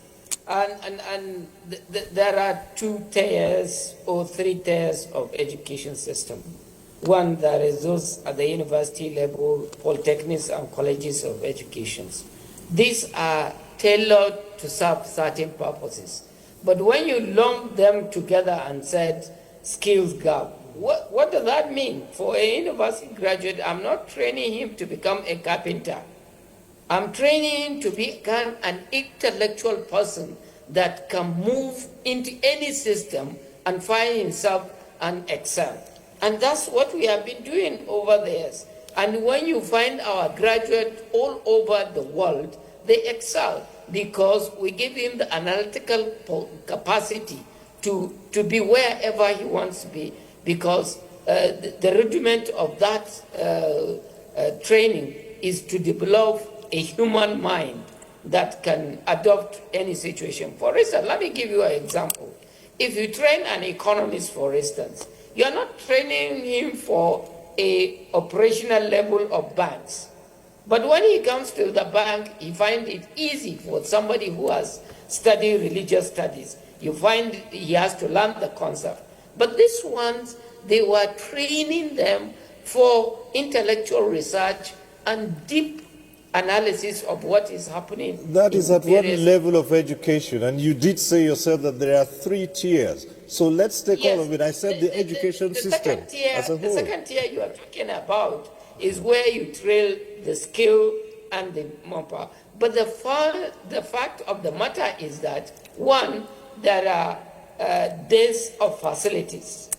There are 2 tiers or 3 tiers of education system. One, there is those at the university level, polytechnics and colleges of education. These are tailored to serve certain purposes. But when you lump them together and said skills gap, what does that mean? For a university graduate, I'm not training him to become a carpenter. I'm training him to become an intellectual person that can move into any system and find himself and excel. And that's what we have been doing over the years. And when you find our graduates all over the world, they excel because we give him the analytical capacity to be wherever he wants to be, because the rudiment of that training is to develop a human mind that can adopt any situation. For instance, let me give you an example. If you train an economist, for instance, you're not training him for an operational level of banks. But when he comes to the bank, he finds it easy for somebody who has studied religious studies. You find he has to learn the concept. But these ones, they were training them for intellectual research and deep analysis of what is happening. That is at one level of education, and you did say yourself that there are 3 tiers. So let's take all of it. I said the education system as a whole. The second tier you are talking about is where you trail the skill and the manpower. But the fact of the matter is that, one, there are days of facilities.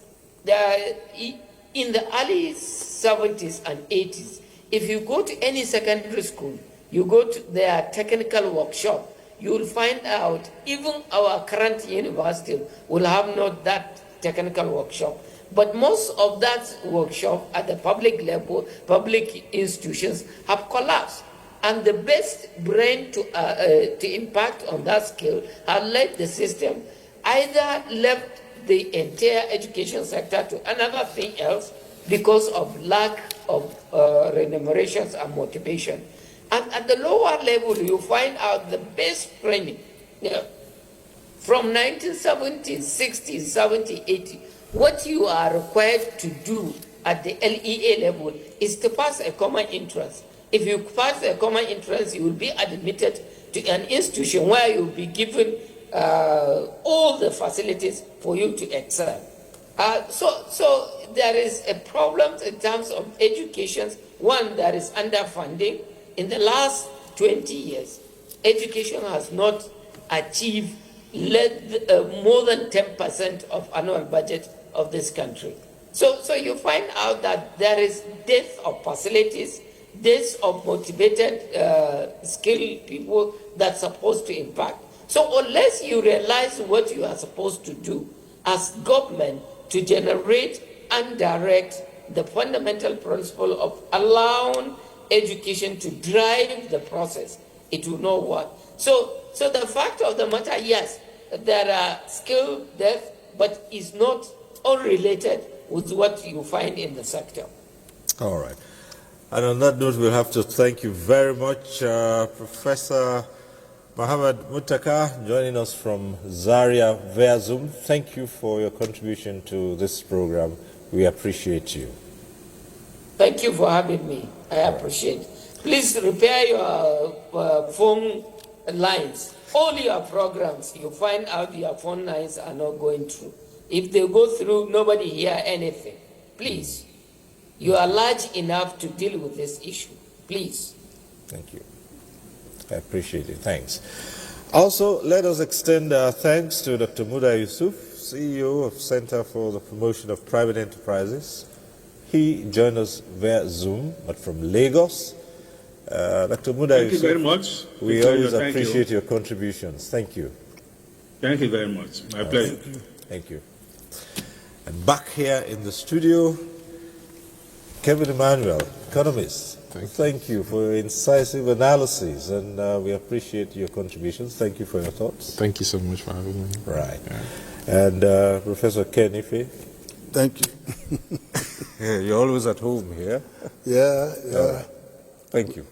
In the early 70s and 80s, if you go to any secondary school, you go to their technical workshop, you will find out even our current university will have not that technical workshop. But most of that workshop at the public level, public institutions have collapsed. And the best brain to impact on that skill have led the system, either left the entire education sector to another thing else because of lack of remunerations and motivation. And at the lower level, you find out the best training. From 1970s, 60s, 70s, 80s, what you are required to do at the LEA level is to pass a common entrance. If you pass a common entrance, you will be admitted to an institution where you will be given all the facilities for you to excel. So there is a problem in terms of education. One, there is underfunding. In the last 20 years, education has not achieved more than 10% of annual budget of this country. So you find out that there is dearth of facilities, dearth of motivated, skilled people that's supposed to impact. So unless you realize what you are supposed to do as government to generate and direct the fundamental principle of allowing education to drive the process, it will not work. So the fact of the matter, yes, there are skill depth, but it's not unrelated with what you find in the sector. All right. And on that note, we'll have to thank you very much, Professor Mohammed Muttaka, joining us from Zaria via Zoom. Thank you for your contribution to this program. We appreciate you. Thank you for having me. I appreciate it. Please repair your phone lines. All your programs, you find out your phone lines are not going through. If they go through, nobody hear anything. Please, you are large enough to deal with this issue. Please. Thank you. I appreciate it. Thanks. Also, let us extend our thanks to Dr. Muda Yusuf, CEO of Center for the Promotion of Private Enterprises. He joined us via Zoom, but from Lagos. Dr. Muda Thank you very much. We always appreciate your contributions. Thank you. Thank you very much. My pleasure. Thank you. And back here in the studio, Kevin Emmanuel, economist. Thank you for your incisive analysis, and we appreciate your contributions. Thank you for your thoughts. Thank you so much for having me. Right. Yeah. And Professor Ken Ife. Thank you. You're always at home here. Yeah. Thank you.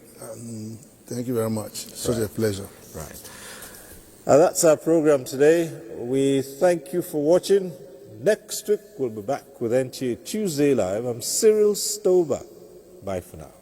Thank you very much. Such a pleasure. Right. That's our program today. We thank you for watching. Next week, we'll be back with NTA Tuesday Live. I'm Cyril Stover. Bye for now.